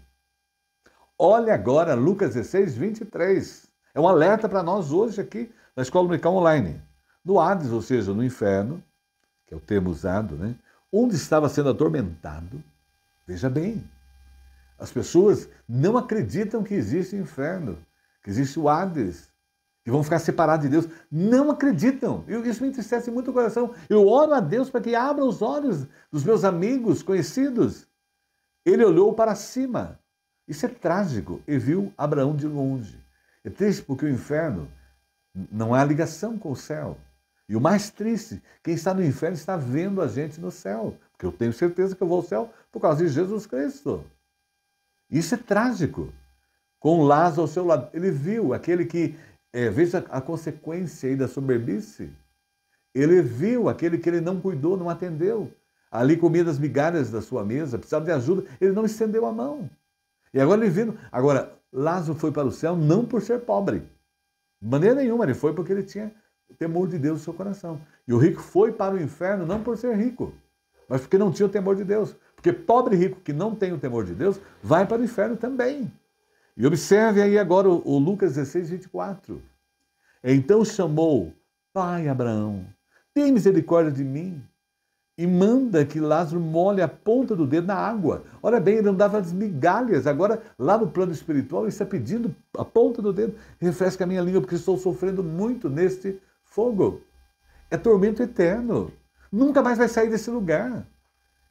Olha agora Lucas 16, 23. É um alerta para nós hoje aqui na Escola Dominical Online. No Hades, ou seja, no inferno, que é o termo usado, né? Onde estava sendo atormentado. Veja bem, as pessoas não acreditam que existe o inferno, que existe o Hades, que vão ficar separados de Deus. Não acreditam. Isso me entristece muito o coração. Eu oro a Deus para que abra os olhos dos meus amigos, conhecidos. Ele olhou para cima. Isso é trágico. E viu Abraão de longe. É triste porque o inferno não há ligação com o céu. E o mais triste, quem está no inferno está vendo a gente no céu. Porque eu tenho certeza que eu vou ao céu por causa de Jesus Cristo. Isso é trágico. Com Lázaro ao seu lado. Ele viu aquele que, veja a consequência aí da soberbice. Ele viu aquele que ele não cuidou, não atendeu. Ali comia das migalhas da sua mesa, precisava de ajuda, ele não estendeu a mão. E agora ele vindo. Agora, Lázaro foi para o céu não por ser pobre. De maneira nenhuma, ele foi porque ele tinha o temor de Deus no seu coração. E o rico foi para o inferno não por ser rico, mas porque não tinha o temor de Deus. Porque pobre e rico que não tem o temor de Deus, vai para o inferno também. E observe aí agora o Lucas 16, 24. Então chamou, pai Abraão, tem misericórdia de mim e manda que Lázaro molhe a ponta do dedo na água. Olha bem, ele não dava as migalhas. Agora, lá no plano espiritual, ele está pedindo a ponta do dedo. Refresca a minha língua, porque estou sofrendo muito neste fogo. É tormento eterno. Nunca mais vai sair desse lugar.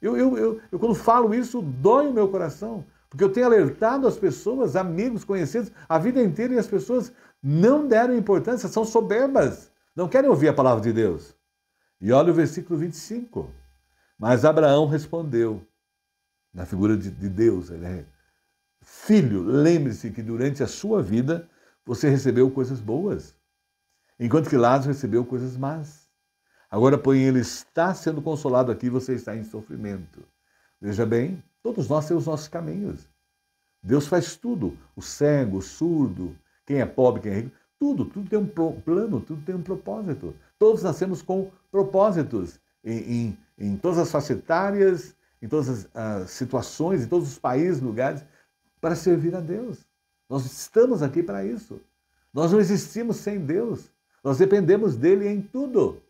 Eu quando falo isso, dói o meu coração. Porque eu tenho alertado as pessoas, amigos, conhecidos, a vida inteira, e as pessoas não deram importância, são soberbas. Não querem ouvir a palavra de Deus. E olha o versículo 25. Mas Abraão respondeu, na figura de Deus, né? Filho, lembre-se que durante a sua vida você recebeu coisas boas, enquanto que Lázaro recebeu coisas más. Agora, porém, ele está sendo consolado aqui, você está em sofrimento. Veja bem, todos nós temos os nossos caminhos. Deus faz tudo, o cego, o surdo, quem é pobre, quem é rico, tudo tem um plano, tudo tem um propósito. Todos nascemos com propósitos em todas as facetárias, em todas as situações, em todos os países, lugares, para servir a Deus. Nós estamos aqui para isso. Nós não existimos sem Deus. Nós dependemos dele em tudo.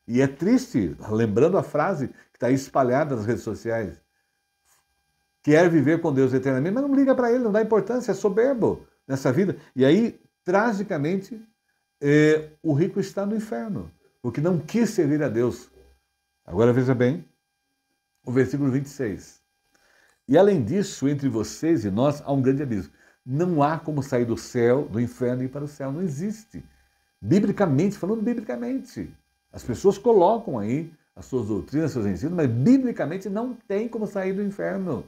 E é triste, lembrando a frase que está aí espalhada nas redes sociais, quer viver com Deus eternamente, mas não liga para ele, não dá importância, é soberbo nessa vida. E aí, tragicamente, o rico está no inferno, porque não quis servir a Deus. Agora veja bem, o versículo 26. E além disso, entre vocês e nós, há um grande abismo. Não há como sair do céu, do inferno e ir para o céu. Não existe. Biblicamente, falando biblicamente. As pessoas colocam aí as suas doutrinas, seus ensinos, mas biblicamente não tem como sair do inferno.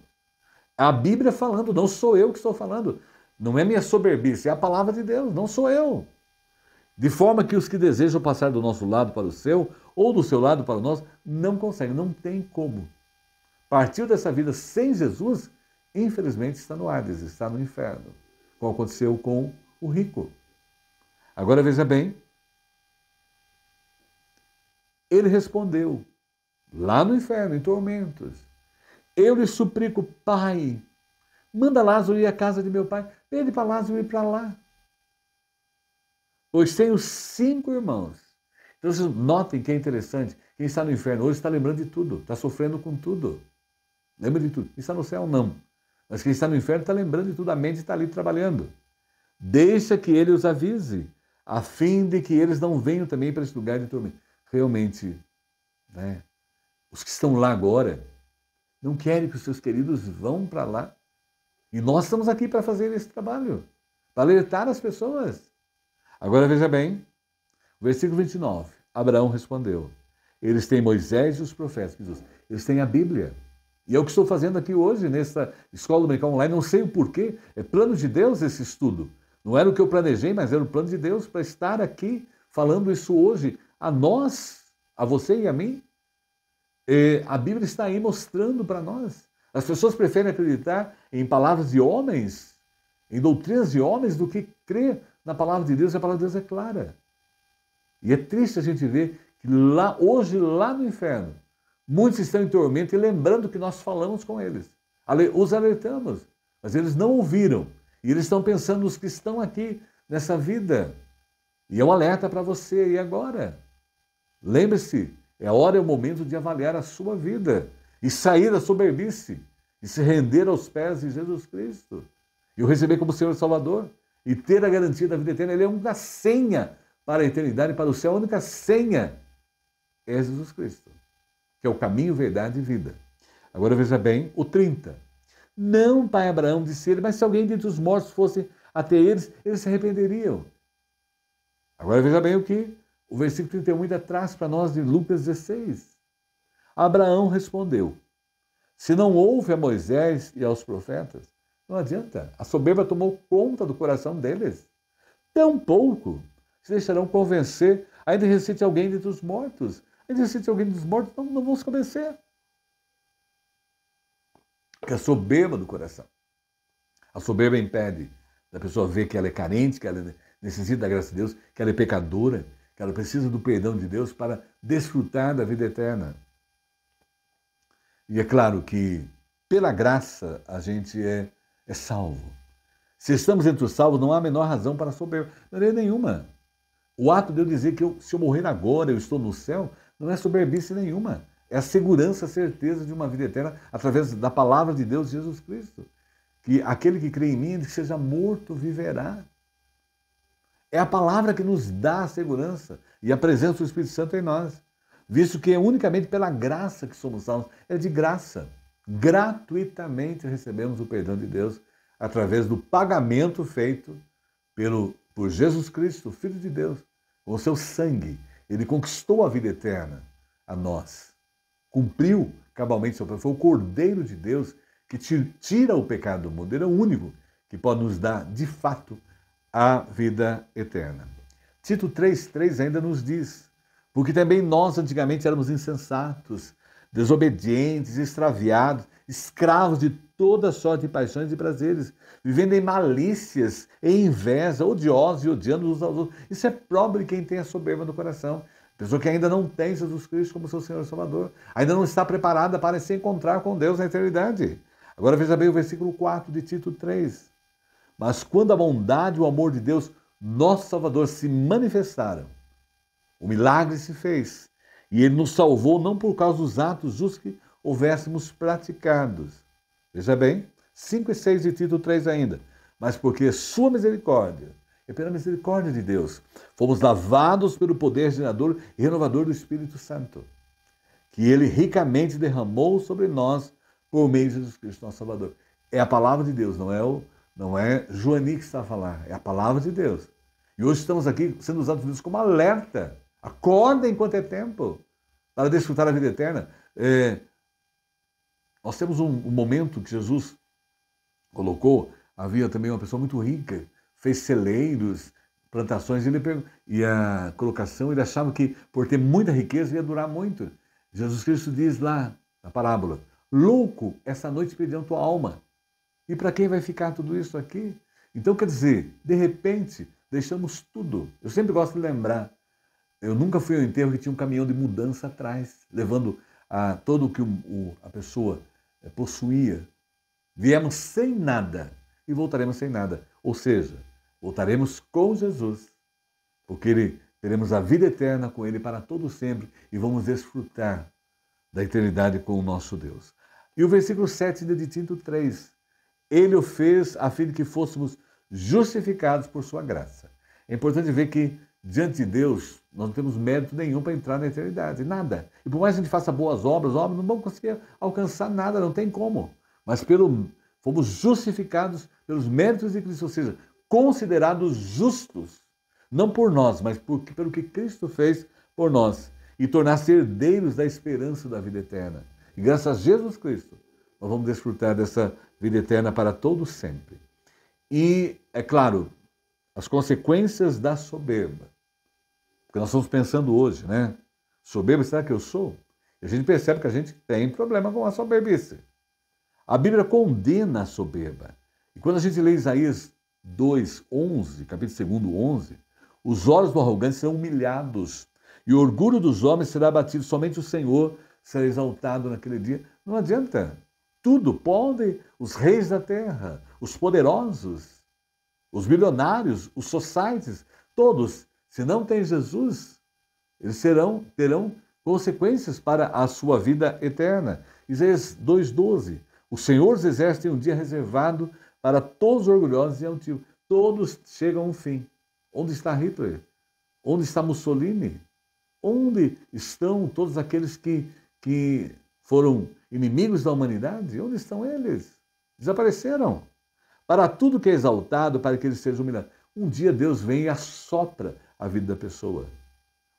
A Bíblia falando, não sou eu que estou falando. Não é minha soberbice, é a palavra de Deus, não sou eu. De forma que os que desejam passar do nosso lado para o seu, ou do seu lado para o nosso, não conseguem, não tem como. Partiu dessa vida sem Jesus, infelizmente está no Hades, está no inferno, como aconteceu com o rico. Agora veja bem, ele respondeu, lá no inferno, em tormentos, eu lhe suplico, pai, manda Lázaro ir à casa de meu pai, pede para Lázaro ir para lá. Pois tenho 5 irmãos. Então vocês notem que é interessante, quem está no inferno hoje está lembrando de tudo, está sofrendo com tudo. Lembra de tudo. Quem está no céu, não. Mas quem está no inferno está lembrando de tudo, a mente está ali trabalhando. Deixa que ele os avise, a fim de que eles não venham também para esse lugar de tormento. Realmente, né, os que estão lá agora não querem que os seus queridos vão para lá. E nós estamos aqui para fazer esse trabalho, para alertar as pessoas. Agora veja bem, versículo 29. Abraão respondeu, eles têm Moisés e os profetas. Eles têm a Bíblia. E é o que estou fazendo aqui hoje, nessa escola dominical online, não sei o porquê, é plano de Deus esse estudo. Não era o que eu planejei, mas era o plano de Deus para estar aqui falando isso hoje a nós, a você e a mim. A Bíblia está aí mostrando para nós. As pessoas preferem acreditar em palavras de homens, em doutrinas de homens, do que crer na palavra de Deus, e a palavra de Deus é clara. E é triste a gente ver que hoje, lá no inferno, muitos estão em tormento e lembrando que nós falamos com eles. Os alertamos, mas eles não ouviram. E eles estão pensando nos que estão aqui nessa vida. E é um alerta para você. E agora? Lembre-se É a hora e o momento de avaliar a sua vida e sair da soberbice e se render aos pés de Jesus Cristo e o receber como Senhor e Salvador e ter a garantia da vida eterna. Ele é a única senha para a eternidade e para o céu. A única senha é Jesus Cristo, que é o caminho, verdade e vida. Agora veja bem o 30. Não, pai Abraão, disse ele, mas se alguém dentre os mortos fosse até eles se arrependeriam. Agora veja bem o que o versículo 31 ainda traz para nós de Lucas 16. Abraão respondeu, se não houve a Moisés e aos profetas, não adianta, a soberba tomou conta do coração deles. Tampouco se deixarão convencer, ainda ressuscite alguém dentre os mortos. Ainda ressuscite alguém dentre os mortos, não vão se convencer. Porque a soberba do coração. A soberba impede da pessoa ver que ela é carente, que ela necessita da graça de Deus, que ela é pecadora, que ela precisa do perdão de Deus para desfrutar da vida eterna. E é claro que, pela graça, a gente é salvo. Se estamos entre os salvos, não há a menor razão para a soberba. Não é nenhuma. O ato de eu dizer que se eu morrer agora, eu estou no céu, não é soberbice nenhuma. É a segurança, a certeza de uma vida eterna através da palavra de Deus, Jesus Cristo. Que aquele que crê em mim, que seja morto, viverá. É a palavra que nos dá a segurança e a presença do Espírito Santo em nós. Visto que é unicamente pela graça que somos salvos. É de graça. Gratuitamente recebemos o perdão de Deus através do pagamento feito por Jesus Cristo, Filho de Deus. Com o seu sangue, ele conquistou a vida eterna a nós. Cumpriu cabalmente seu papel. Foi o Cordeiro de Deus que tira o pecado do mundo. Ele é o único que pode nos dar, de fato, a vida eterna. Tito 3,3 ainda nos diz, porque também nós antigamente éramos insensatos, desobedientes, extraviados, escravos de toda sorte de paixões e prazeres, vivendo em malícias, em inveja, odiosos e odiando uns aos outros. Isso é próprio de quem tem a soberba no coração. Pessoa que ainda não tem Jesus Cristo como seu Senhor e Salvador, ainda não está preparada para se encontrar com Deus na eternidade. Agora veja bem o versículo 4 de Tito 3. Mas quando a bondade e o amor de Deus, nosso Salvador, se manifestaram, o milagre se fez, e ele nos salvou não por causa dos atos justos que houvéssemos praticados. Veja bem, 5 e 6 de Tito 3 ainda. Mas porque sua misericórdia, é pela misericórdia de Deus, fomos lavados pelo poder gerador e renovador do Espírito Santo, que ele ricamente derramou sobre nós por meio de Jesus Cristo, nosso Salvador. É a palavra de Deus, não é Joani que está a falar, é a palavra de Deus. E hoje estamos aqui sendo usados por Deus como alerta. Acorda enquanto é tempo para desfrutar a vida eterna. Nós temos um momento que Jesus colocou, havia também uma pessoa muito rica, fez celeiros, plantações, e a colocação, ele achava que por ter muita riqueza ia durar muito. Jesus Cristo diz lá na parábola, louco, essa noite pedirão tua alma. E para quem vai ficar tudo isso aqui? Então, quer dizer, de repente, deixamos tudo. Eu sempre gosto de lembrar, eu nunca fui ao enterro que tinha um caminhão de mudança atrás, levando todo o que a pessoa possuía. Viemos sem nada e voltaremos sem nada. Ou seja, voltaremos com Jesus, porque teremos a vida eterna com Ele para todo sempre e vamos desfrutar da eternidade com o nosso Deus. E o versículo 7 de Tito 3, Ele o fez a fim de que fôssemos justificados por sua graça. É importante ver que, diante de Deus, nós não temos mérito nenhum para entrar na eternidade, nada. E por mais que a gente faça boas obras, não vamos conseguir alcançar nada, não tem como. Mas fomos justificados pelos méritos de Cristo, ou seja, considerados justos, não por nós, mas pelo que Cristo fez por nós, e tornar-se herdeiros da esperança da vida eterna. E graças a Jesus Cristo, nós vamos desfrutar dessa vida eterna para todo sempre. E, é claro, as consequências da soberba. Porque nós estamos pensando hoje, né? Soberbo, será que eu sou? E a gente percebe que a gente tem problema com a soberbice. A Bíblia condena a soberba. E quando a gente lê Isaías 2:11, capítulo 2, 11, os olhos do arrogante serão humilhados e o orgulho dos homens será abatido. Somente o Senhor será exaltado naquele dia. Não adianta. Tudo podem os reis da terra, os poderosos, os bilionários, os societies, todos, se não tem Jesus, eles terão consequências para a sua vida eterna. Isaías 2,12. O Senhor dos Exércitos tem um dia reservado para todos os orgulhosos e altivos. Todos chegam a um fim. Onde está Hitler? Onde está Mussolini? Onde estão todos aqueles que foram inimigos da humanidade? Onde estão eles? Desapareceram. Para tudo que é exaltado, para que ele seja humilhado. Um dia Deus vem e assopra a vida da pessoa.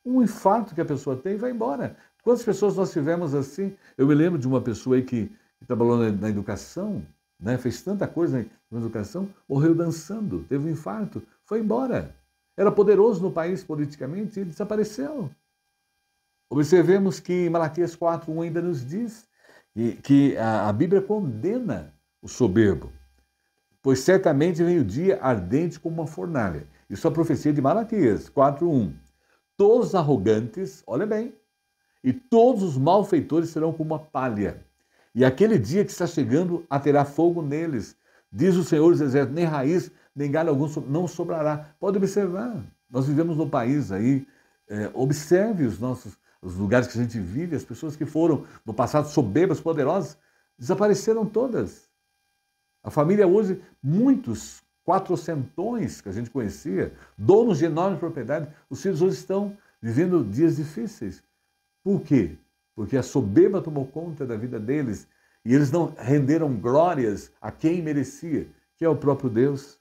Um infarto que a pessoa tem vai embora. Quantas pessoas nós tivemos assim? Eu me lembro de uma pessoa aí que trabalhou na educação, né? Fez tanta coisa na educação, morreu dançando, teve um infarto, foi embora. Era poderoso no país politicamente e ele desapareceu. Observemos que Malaquias 4:1 ainda nos diz que a Bíblia condena o soberbo, pois certamente vem o dia ardente como uma fornalha. Isso é a profecia de Malaquias 4:1. Todos os arrogantes, olha bem, e todos os malfeitores serão como uma palha. E aquele dia que está chegando terá fogo neles. Diz o Senhor dos Exércitos, nem raiz, nem galho algum não sobrará. Pode observar, nós vivemos num país aí, observe os lugares que a gente vive, as pessoas que foram no passado soberbas, poderosas, desapareceram todas. A família hoje, muitos quatrocentões que a gente conhecia, donos de enorme propriedade, os filhos hoje estão vivendo dias difíceis. Por quê? Porque a soberba tomou conta da vida deles e eles não renderam glórias a quem merecia, que é o próprio Deus.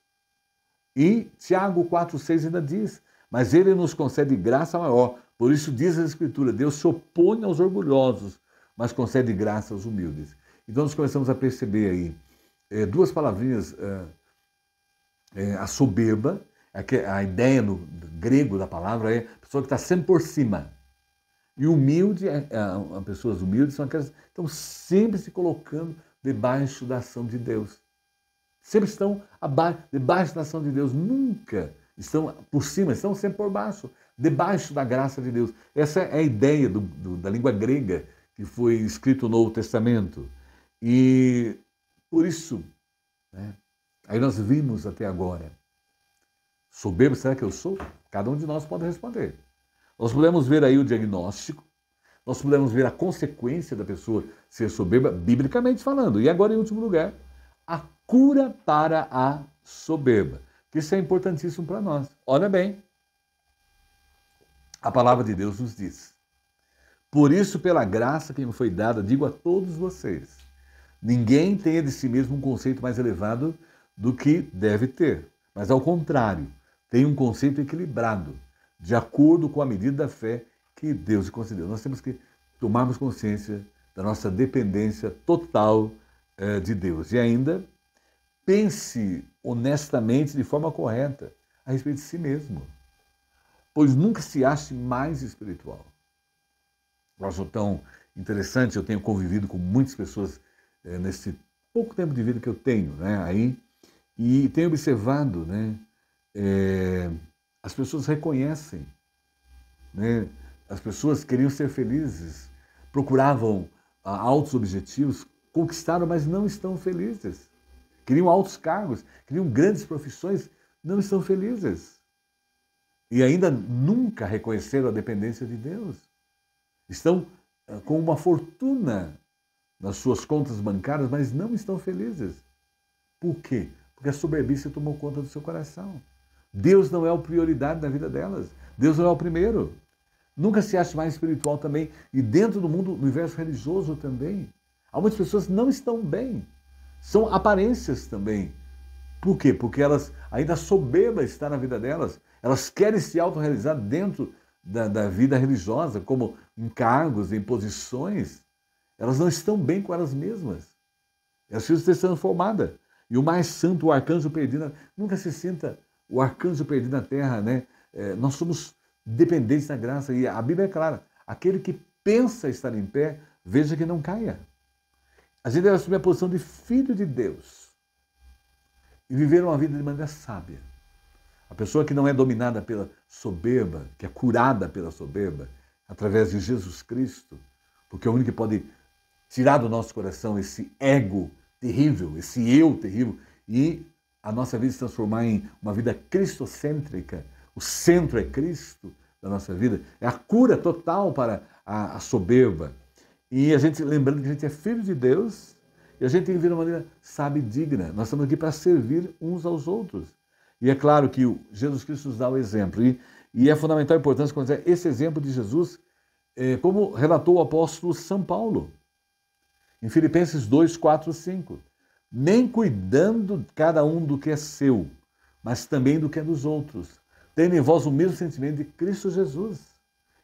E Tiago 4,6 ainda diz, mas ele nos concede graça maior. Por isso diz a Escritura, Deus se opõe aos orgulhosos, mas concede graça aos humildes. Então nós começamos a perceber aí duas palavrinhas, a soberba, a ideia no grego da palavra é a pessoa que está sempre por cima. E humilde, pessoas humildes são aquelas que estão sempre se colocando debaixo da ação de Deus. Sempre estão debaixo da ação de Deus, nunca estão por cima, estão sempre por baixo, debaixo da graça de Deus. Essa é a ideia da língua grega que foi escrito no Novo Testamento. E por isso, né, aí nós vimos até agora, soberbo será que eu sou? Cada um de nós pode responder. Nós podemos ver aí o diagnóstico, nós podemos ver a consequência da pessoa ser soberba, biblicamente falando. E agora, em último lugar, a cura para a soberba. Que isso é importantíssimo para nós. Olha bem, a palavra de Deus nos diz. Por isso, pela graça que me foi dada, digo a todos vocês, ninguém tenha de si mesmo um conceito mais elevado do que deve ter. Mas, ao contrário, tenha um conceito equilibrado, de acordo com a medida da fé que Deus lhe concedeu. Nós temos que tomarmos consciência da nossa dependência total de Deus. E ainda, pense honestamente, de forma correta, a respeito de si mesmo. Pois nunca se ache mais espiritual. Eu acho tão interessante, eu tenho convivido com muitas pessoas nesse pouco tempo de vida que eu tenho, né, aí, e tenho observado, né, as pessoas reconhecem, né? As pessoas queriam ser felizes, procuravam altos objetivos, conquistaram, mas não estão felizes. Queriam altos cargos, queriam grandes profissões, não estão felizes. E ainda nunca reconheceram a dependência de Deus. Estão com uma fortuna nas suas contas bancárias, mas não estão felizes. Por quê? Porque a soberbice tomou conta do seu coração. Deus não é a prioridade da vida delas. Deus não é o primeiro. Nunca se acha mais espiritual também. E dentro do mundo, do universo religioso também. Algumas pessoas não estão bem. São aparências também. Por quê? Porque elas, ainda a soberba está na vida delas. Elas querem se autorrealizar dentro da vida religiosa, como em cargos, em posições. Elas não estão bem com elas mesmas. Elas precisam ser transformadas. E o mais santo, o arcanjo perdido, nunca se sinta o arcanjo perdido na terra, né? Nós somos dependentes da graça. E a Bíblia é clara. Aquele que pensa estar em pé, veja que não caia. A gente deve assumir a posição de filho de Deus. E viver uma vida de maneira sábia. A pessoa que não é dominada pela soberba, que é curada pela soberba, através de Jesus Cristo, porque é o único que pode tirar do nosso coração esse ego terrível, esse eu terrível, e a nossa vida se transformar em uma vida cristocêntrica. O centro é Cristo. da nossa vida, é a cura total para a soberba. E a gente, lembrando que a gente é filho de Deus, e a gente tem que viver de uma maneira sábia e digna. Nós estamos aqui para servir uns aos outros. E é claro que Jesus Cristo nos dá o exemplo. E é fundamental a importância quando esse exemplo de Jesus, como relatou o apóstolo São Paulo, em Filipenses 2, 4, 5. Nem cuidando cada um do que é seu, mas também do que é dos outros. Tendo em vós o mesmo sentimento de Cristo Jesus.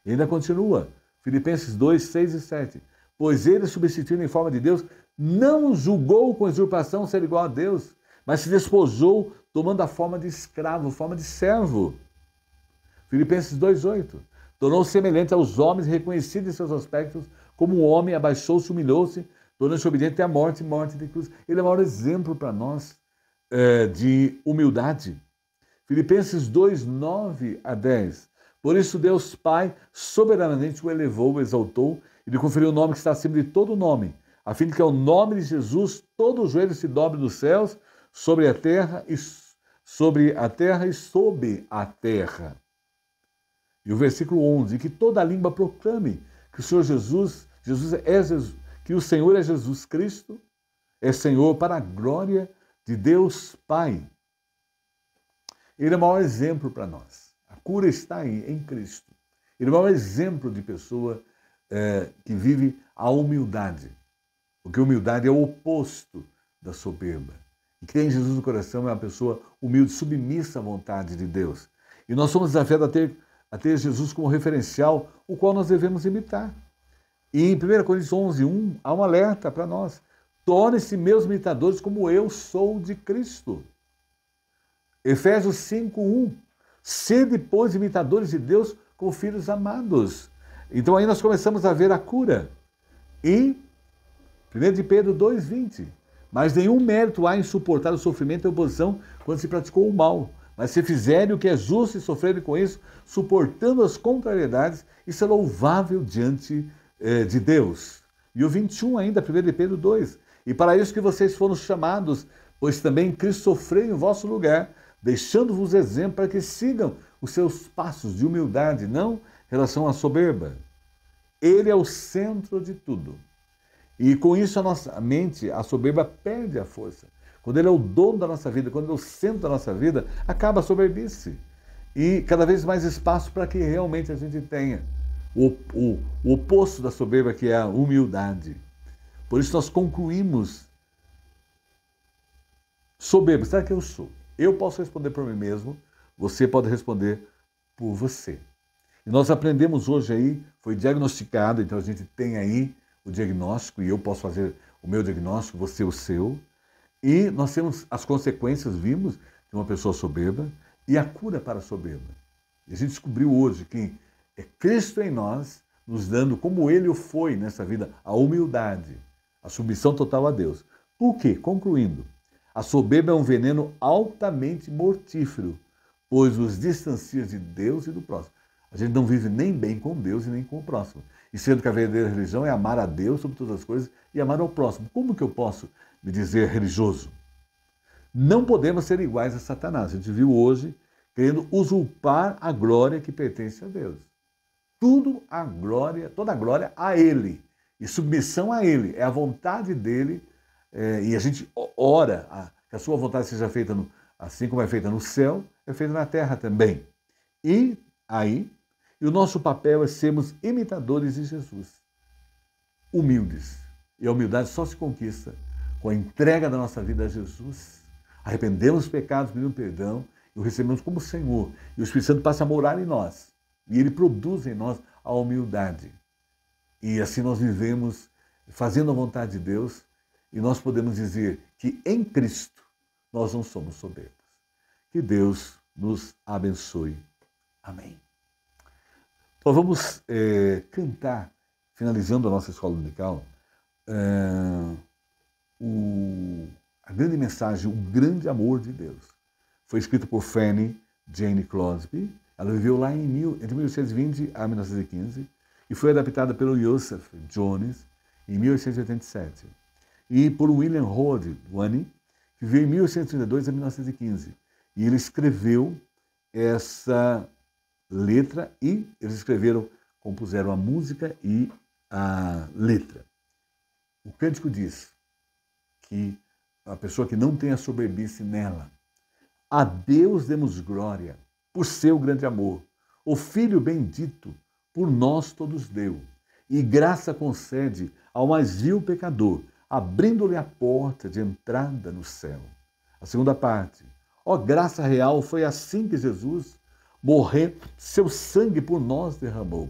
E ainda continua, Filipenses 2, 6 e 7. Pois ele, substituindo em forma de Deus, não julgou com usurpação ser igual a Deus, mas se despojou, tomando a forma de escravo, forma de servo. Filipenses 2, 8. Tornou-se semelhante aos homens, reconhecido em seus aspectos, como um homem, abaixou-se, humilhou-se, tornou-se obediente até a morte de cruz. Ele é o maior exemplo para nós de humildade. Filipenses 2, 9 a 10. Por isso Deus Pai soberanamente o elevou, o exaltou e lhe conferiu o nome que está acima de todo nome, a fim de que ao nome de Jesus todo o joelho se dobre dos céus, sobre a terra e sob a terra. E o versículo 11, que toda língua proclame que o Senhor Jesus, que o Senhor é Jesus Cristo, é Senhor para a glória de Deus Pai. Ele é o maior exemplo para nós. A cura está aí, em Cristo. Ele é o maior exemplo de pessoa que vive a humildade. Porque humildade é o oposto da soberba. E quem tem Jesus no coração é uma pessoa humilde, submissa à vontade de Deus. E nós somos desafiados a ter Jesus como referencial, o qual nós devemos imitar. E em 1 Coríntios 11, 1, há um alerta para nós. Tornem-se meus imitadores como eu sou de Cristo. Efésios 5, 1. Sede, pois, imitadores de Deus como filhos amados. Então aí nós começamos a ver a cura. E 1 de Pedro 2, 20. Mas nenhum mérito há em suportar o sofrimento e a oposição quando se praticou o mal. Mas se fizerem o que é justo e sofrerem com isso, suportando as contrariedades, isso é louvável diante de Deus. E o 21 ainda, 1 de Pedro 2. E para isso que vocês foram chamados, pois também Cristo sofreu em vosso lugar, deixando-vos exemplo para que sigam os seus passos de humildade, não em relação à soberba. Ele é o centro de tudo. E com isso a nossa mente, a soberba, perde a força. Quando ele é o dono da nossa vida, quando ele é o centro da nossa vida, acaba a soberbice. E cada vez mais espaço para que realmente a gente tenha o oposto da soberba, que é a humildade. Por isso nós concluímos: soberbo, será que eu sou? Eu posso responder por mim mesmo, você pode responder por você. E nós aprendemos hoje aí, foi diagnosticado, então a gente tem aí o diagnóstico, e eu posso fazer o meu diagnóstico, você o seu. E nós temos as consequências, vimos, de uma pessoa soberba e a cura para a soberba. E a gente descobriu hoje que é Cristo em nós, nos dando, como Ele o foi nessa vida, a humildade, a submissão total a Deus. Por quê? Concluindo, a soberba é um veneno altamente mortífero, pois os distancia de Deus e do próximo. A gente não vive nem bem com Deus e nem com o próximo. E sendo que a verdadeira religião é amar a Deus sobre todas as coisas e amar ao próximo. Como que eu posso me dizer religioso? Não podemos ser iguais a Satanás. A gente viu hoje querendo usurpar a glória que pertence a Deus. Toda a glória a Ele. E submissão a Ele. É a vontade dEle. E a gente ora que a sua vontade seja feita, assim como é feita no céu, é feita na terra também. E o nosso papel é sermos imitadores de Jesus. Humildes. E a humildade só se conquista com a entrega da nossa vida a Jesus. Arrependemos os pecados, pedimos perdão e o recebemos como Senhor. E o Espírito Santo passa a morar em nós. E Ele produz em nós a humildade. E assim nós vivemos fazendo a vontade de Deus. E nós podemos dizer que em Cristo nós não somos soberbos. Que Deus nos abençoe. Amém. Então vamos cantar, finalizando a nossa escola dominical, a grande mensagem, o grande amor de Deus. Foi escrito por Fanny Jane Crosby. Ela viveu lá entre 1820 a 1915 e foi adaptada pelo Joseph Jones em 1887. E por William Howard Wani, que veio em 1832 a 1915. E ele escreveu essa letra e eles escreveram, compuseram a música e a letra. O cântico diz que a pessoa que não tem a soberbice nela, a Deus demos glória por seu grande amor. O Filho bendito por nós todos deu, e graça concede ao mais vil pecador, abrindo-lhe a porta de entrada no céu. A segunda parte. Ó graça real, foi assim que Jesus, morrendo, seu sangue por nós derramou.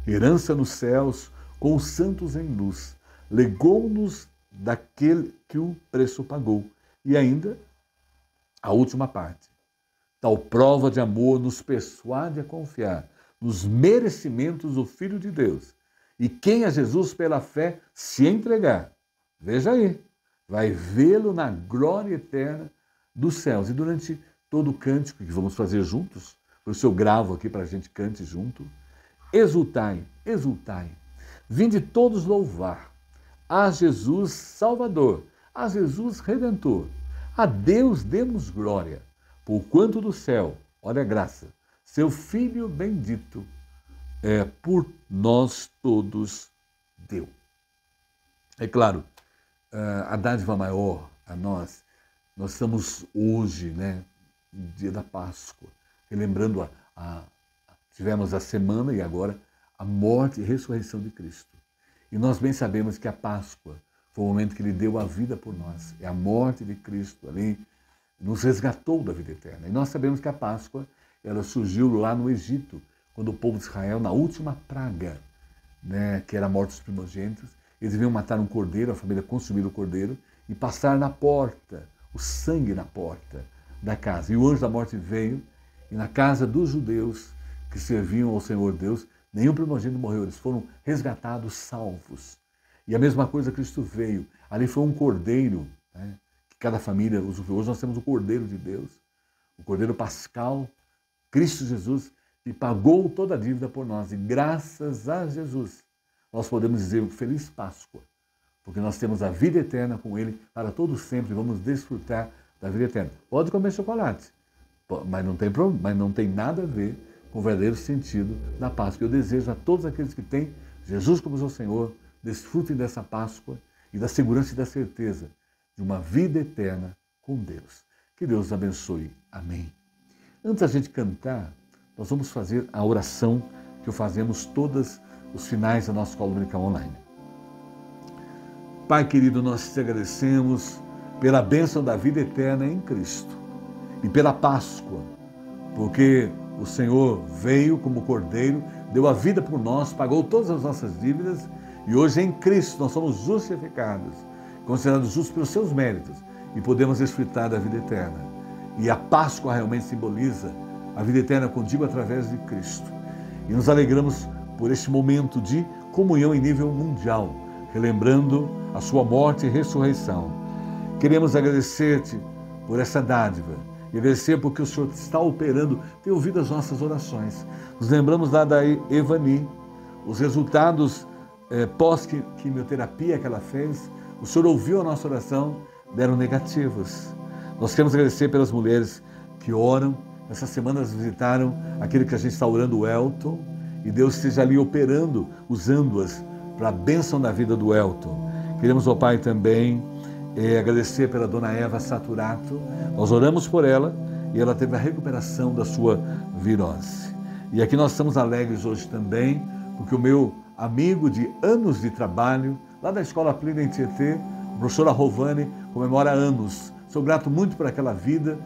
Herança nos céus, com os santos em luz, legou-nos daquele que o preço pagou. E ainda, a última parte. Tal prova de amor nos persuade a confiar nos merecimentos do Filho de Deus. E quem a Jesus pela fé se entregar, veja aí, vai vê-lo na glória eterna dos céus. E durante todo o cântico que vamos fazer juntos, por isso eu gravo aqui para a gente cante junto, exultai, exultai, vinde todos louvar a Jesus Salvador, a Jesus Redentor, a Deus demos glória, porquanto do céu, olha a graça, seu Filho bendito, por nós todos deu. É claro, a dádiva maior a nós estamos hoje, né, no dia da Páscoa, relembrando tivemos a semana e agora a morte e ressurreição de Cristo. E nós bem sabemos que a Páscoa foi o momento que Ele deu a vida por nós. É a morte de Cristo ali, nos resgatou da vida eterna. E nós sabemos que a Páscoa, ela surgiu lá no Egito, quando o povo de Israel, na última praga, né, que era a morte dos primogênitos, eles deviam matar um cordeiro, a família consumir o cordeiro, e passar na porta, o sangue na porta da casa. E o anjo da morte veio, e na casa dos judeus que serviam ao Senhor Deus, nenhum primogênito morreu, eles foram resgatados, salvos. E a mesma coisa Cristo veio. Ali foi um cordeiro, né, que cada família usufruiu. Hoje nós temos o Cordeiro de Deus, o Cordeiro Pascal, Cristo Jesus, que pagou toda a dívida por nós. E graças a Jesus, nós podemos dizer Feliz Páscoa, porque nós temos a vida eterna com Ele para todo sempre, vamos desfrutar da vida eterna. Pode comer chocolate, mas não tem nada a ver com o verdadeiro sentido da Páscoa. Eu desejo a todos aqueles que têm Jesus como seu Senhor, desfrutem dessa Páscoa e da segurança e da certeza de uma vida eterna com Deus. Que Deus abençoe. Amém. Antes da gente cantar, nós vamos fazer a oração que fazemos todos os finais da nossa escola dominical online. Pai querido, nós te agradecemos pela bênção da vida eterna em Cristo e pela Páscoa, porque o Senhor veio como Cordeiro, deu a vida por nós, pagou todas as nossas dívidas e hoje em Cristo nós somos justificados, considerados justos pelos seus méritos e podemos desfrutar da vida eterna. E a Páscoa realmente simboliza a vida eterna contigo através de Cristo. E nos alegramos por este momento de comunhão em nível mundial, relembrando a sua morte e ressurreição. Queremos agradecer-te por essa dádiva e agradecer porque o Senhor está operando, tem ouvido as nossas orações. Nos lembramos lá da Evani, os resultados pós-quimioterapia que ela fez, o Senhor ouviu a nossa oração, deram negativos. Nós queremos agradecer pelas mulheres que oram. Essa semana elas visitaram aquele que a gente está orando, o Elton, e Deus esteja ali operando, usando-as para a bênção da vida do Elton. Queremos, ó Pai, também agradecer pela dona Eva Saturato. Nós oramos por ela e ela teve a recuperação da sua virose. E aqui nós estamos alegres hoje também, porque o meu amigo de anos de trabalho, lá da Escola Plena em Tietê, a professora Rovani, comemora anos. Sou grato muito por aquela vida,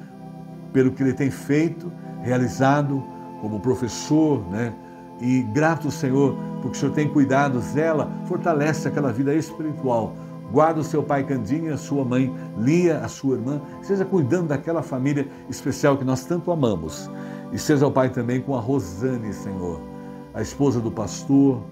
pelo que ele tem feito, realizado como professor, né? E grato, Senhor, porque o Senhor tem cuidado dela, fortalece aquela vida espiritual. Guarda o seu pai Candinha, a sua mãe Lia, a sua irmã, seja cuidando daquela família especial que nós tanto amamos. E seja o Pai também com a Rosane, Senhor, a esposa do pastor,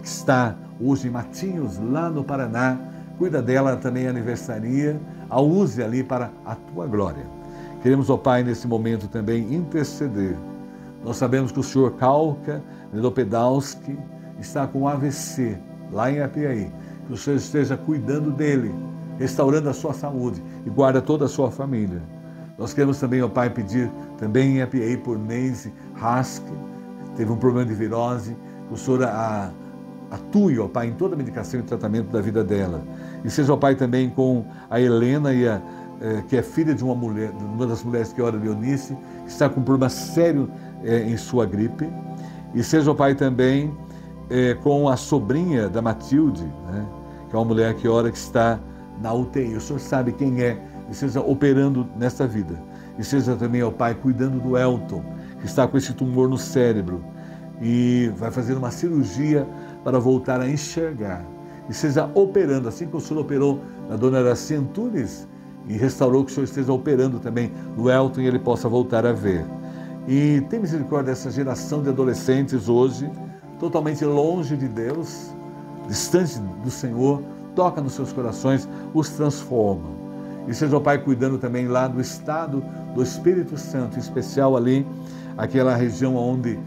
que está hoje em Matinhos, lá no Paraná. Cuida dela, também aniversaria, a use ali para a tua glória. Queremos, ó Pai, nesse momento também interceder. Nós sabemos que o senhor Calca Nedopedalski está com AVC, lá em Apiaí. Que o Senhor esteja cuidando dele, restaurando a sua saúde e guarda toda a sua família. Nós queremos também, ó Pai, pedir também em API por Neise Hask, teve um problema de virose, que o Senhor atue, ó Pai, em toda a medicação e tratamento da vida dela. E seja, ó Pai, também com a Helena, que é filha de uma das mulheres que ora, Leonice, que está com um problema sério em sua gripe. E seja, ó Pai, também com a sobrinha da Matilde, né, que é uma mulher que ora, que está na UTI. O Senhor sabe quem é, e seja operando nesta vida. E seja também, ó Pai, cuidando do Elton, que está com esse tumor no cérebro e vai fazer uma cirurgia para voltar a enxergar. E seja operando, assim como o Senhor operou na dona Araci Antunes e restaurou, que o Senhor esteja operando também no Elton e ele possa voltar a ver. E tem misericórdia dessa geração de adolescentes hoje, totalmente longe de Deus, distante do Senhor, toca nos seus corações, os transforma. E seja o Pai cuidando também lá do estado do Espírito Santo, em especial ali, aquela região onde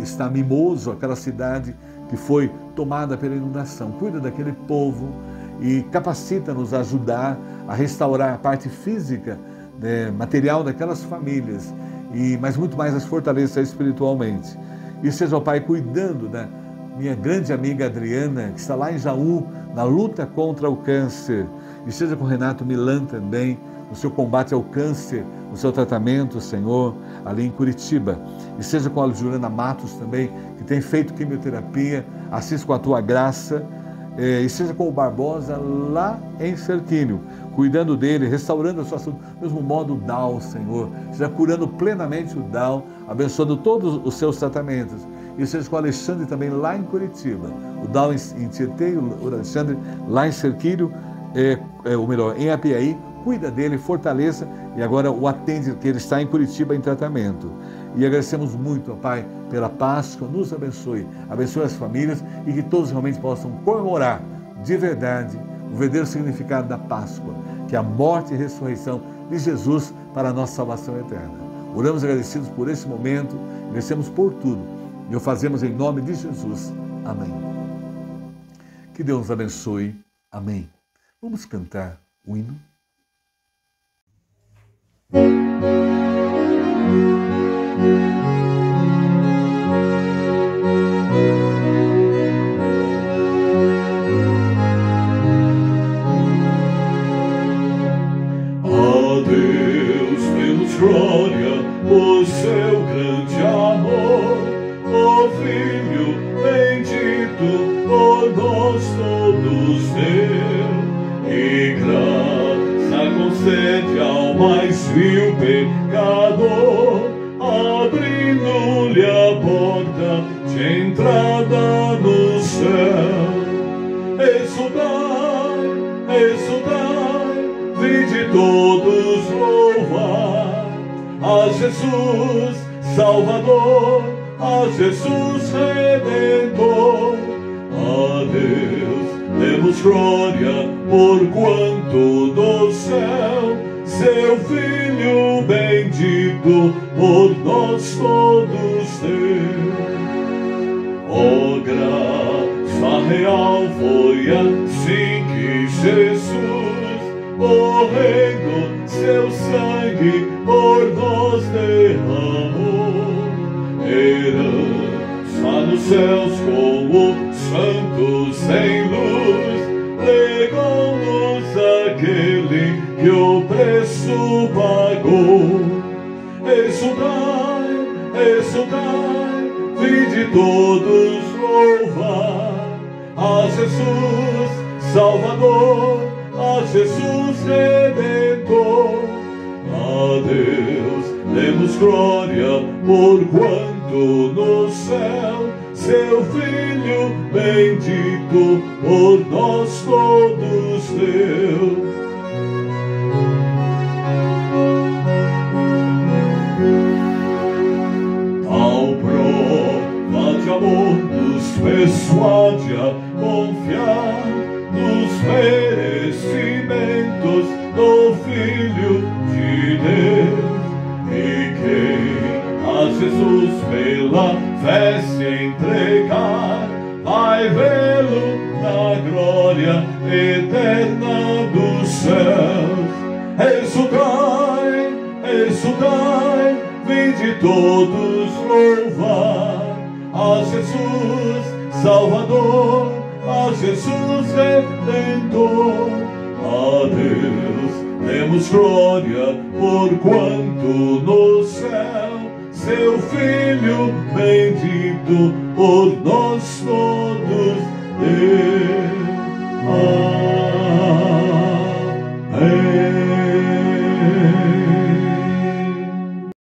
está Mimoso, aquela cidade que foi tomada pela inundação. Cuida daquele povo e capacita-nos a ajudar a restaurar a parte física, material daquelas famílias, mas muito mais as fortaleça espiritualmente. E seja o Pai cuidando da minha grande amiga Adriana, que está lá em Jaú, na luta contra o câncer. E seja com o Renato Milan também, no seu combate ao câncer, no seu tratamento, Senhor, ali em Curitiba. E seja com a Juliana Matos também, que tem feito quimioterapia, assiste com a tua graça. E seja com o Barbosa lá em Cerquinho, cuidando dele, restaurando a sua saúde, do mesmo modo o Dal, Senhor, seja curando plenamente o Dal, abençoando todos os seus tratamentos. E seja com o Alexandre também lá em Curitiba, o Dal em Tietê, o Alexandre lá em Cerquilho, ou melhor, em Apiaí, cuida dele, fortaleça e agora o atende, que ele está em Curitiba em tratamento. E agradecemos muito, ó Pai, pela Páscoa, nos abençoe as famílias e que todos realmente possam comemorar de verdade o verdadeiro significado da Páscoa, que é a morte e ressurreição de Jesus para a nossa salvação eterna. Oramos agradecidos por esse momento, agradecemos por tudo e o fazemos em nome de Jesus. Amém. Que Deus nos abençoe. Amém. Vamos cantar o hino. Glória por seu grande amor, ó Filho bendito, por nós todos deu, e graça concede ao mais vil pecador, abrindo-lhe a porta de entrada no céu. Exultai, vinde todos louvar a Jesus Salvador, a Jesus Redentor. A Deus demos glória, porquanto do céu seu Filho bendito por nós todos deu. Ó graça real, foi assim que Jesus, morrendo, seu sangue por nós derramou. Herança nos céus como santos sem luz, legou-nos aquele que o preço pagou. Exultai, vinde todos louvar a Jesus Salvador, a Jesus Redentor. A Deus demos glória, porquanto no céu seu Filho bendito por nós todos deu. Tal prova de amor nos persuade a confiar nos merecimentos do Filho de Deus. E quem a Jesus pela fé se entregar, vai vê-lo na glória eterna dos céus. exultai, vinde todos louvar a Jesus Salvador, a Jesus Redentor. A Deus demos glória, porquanto no céu seu Filho bendito por nós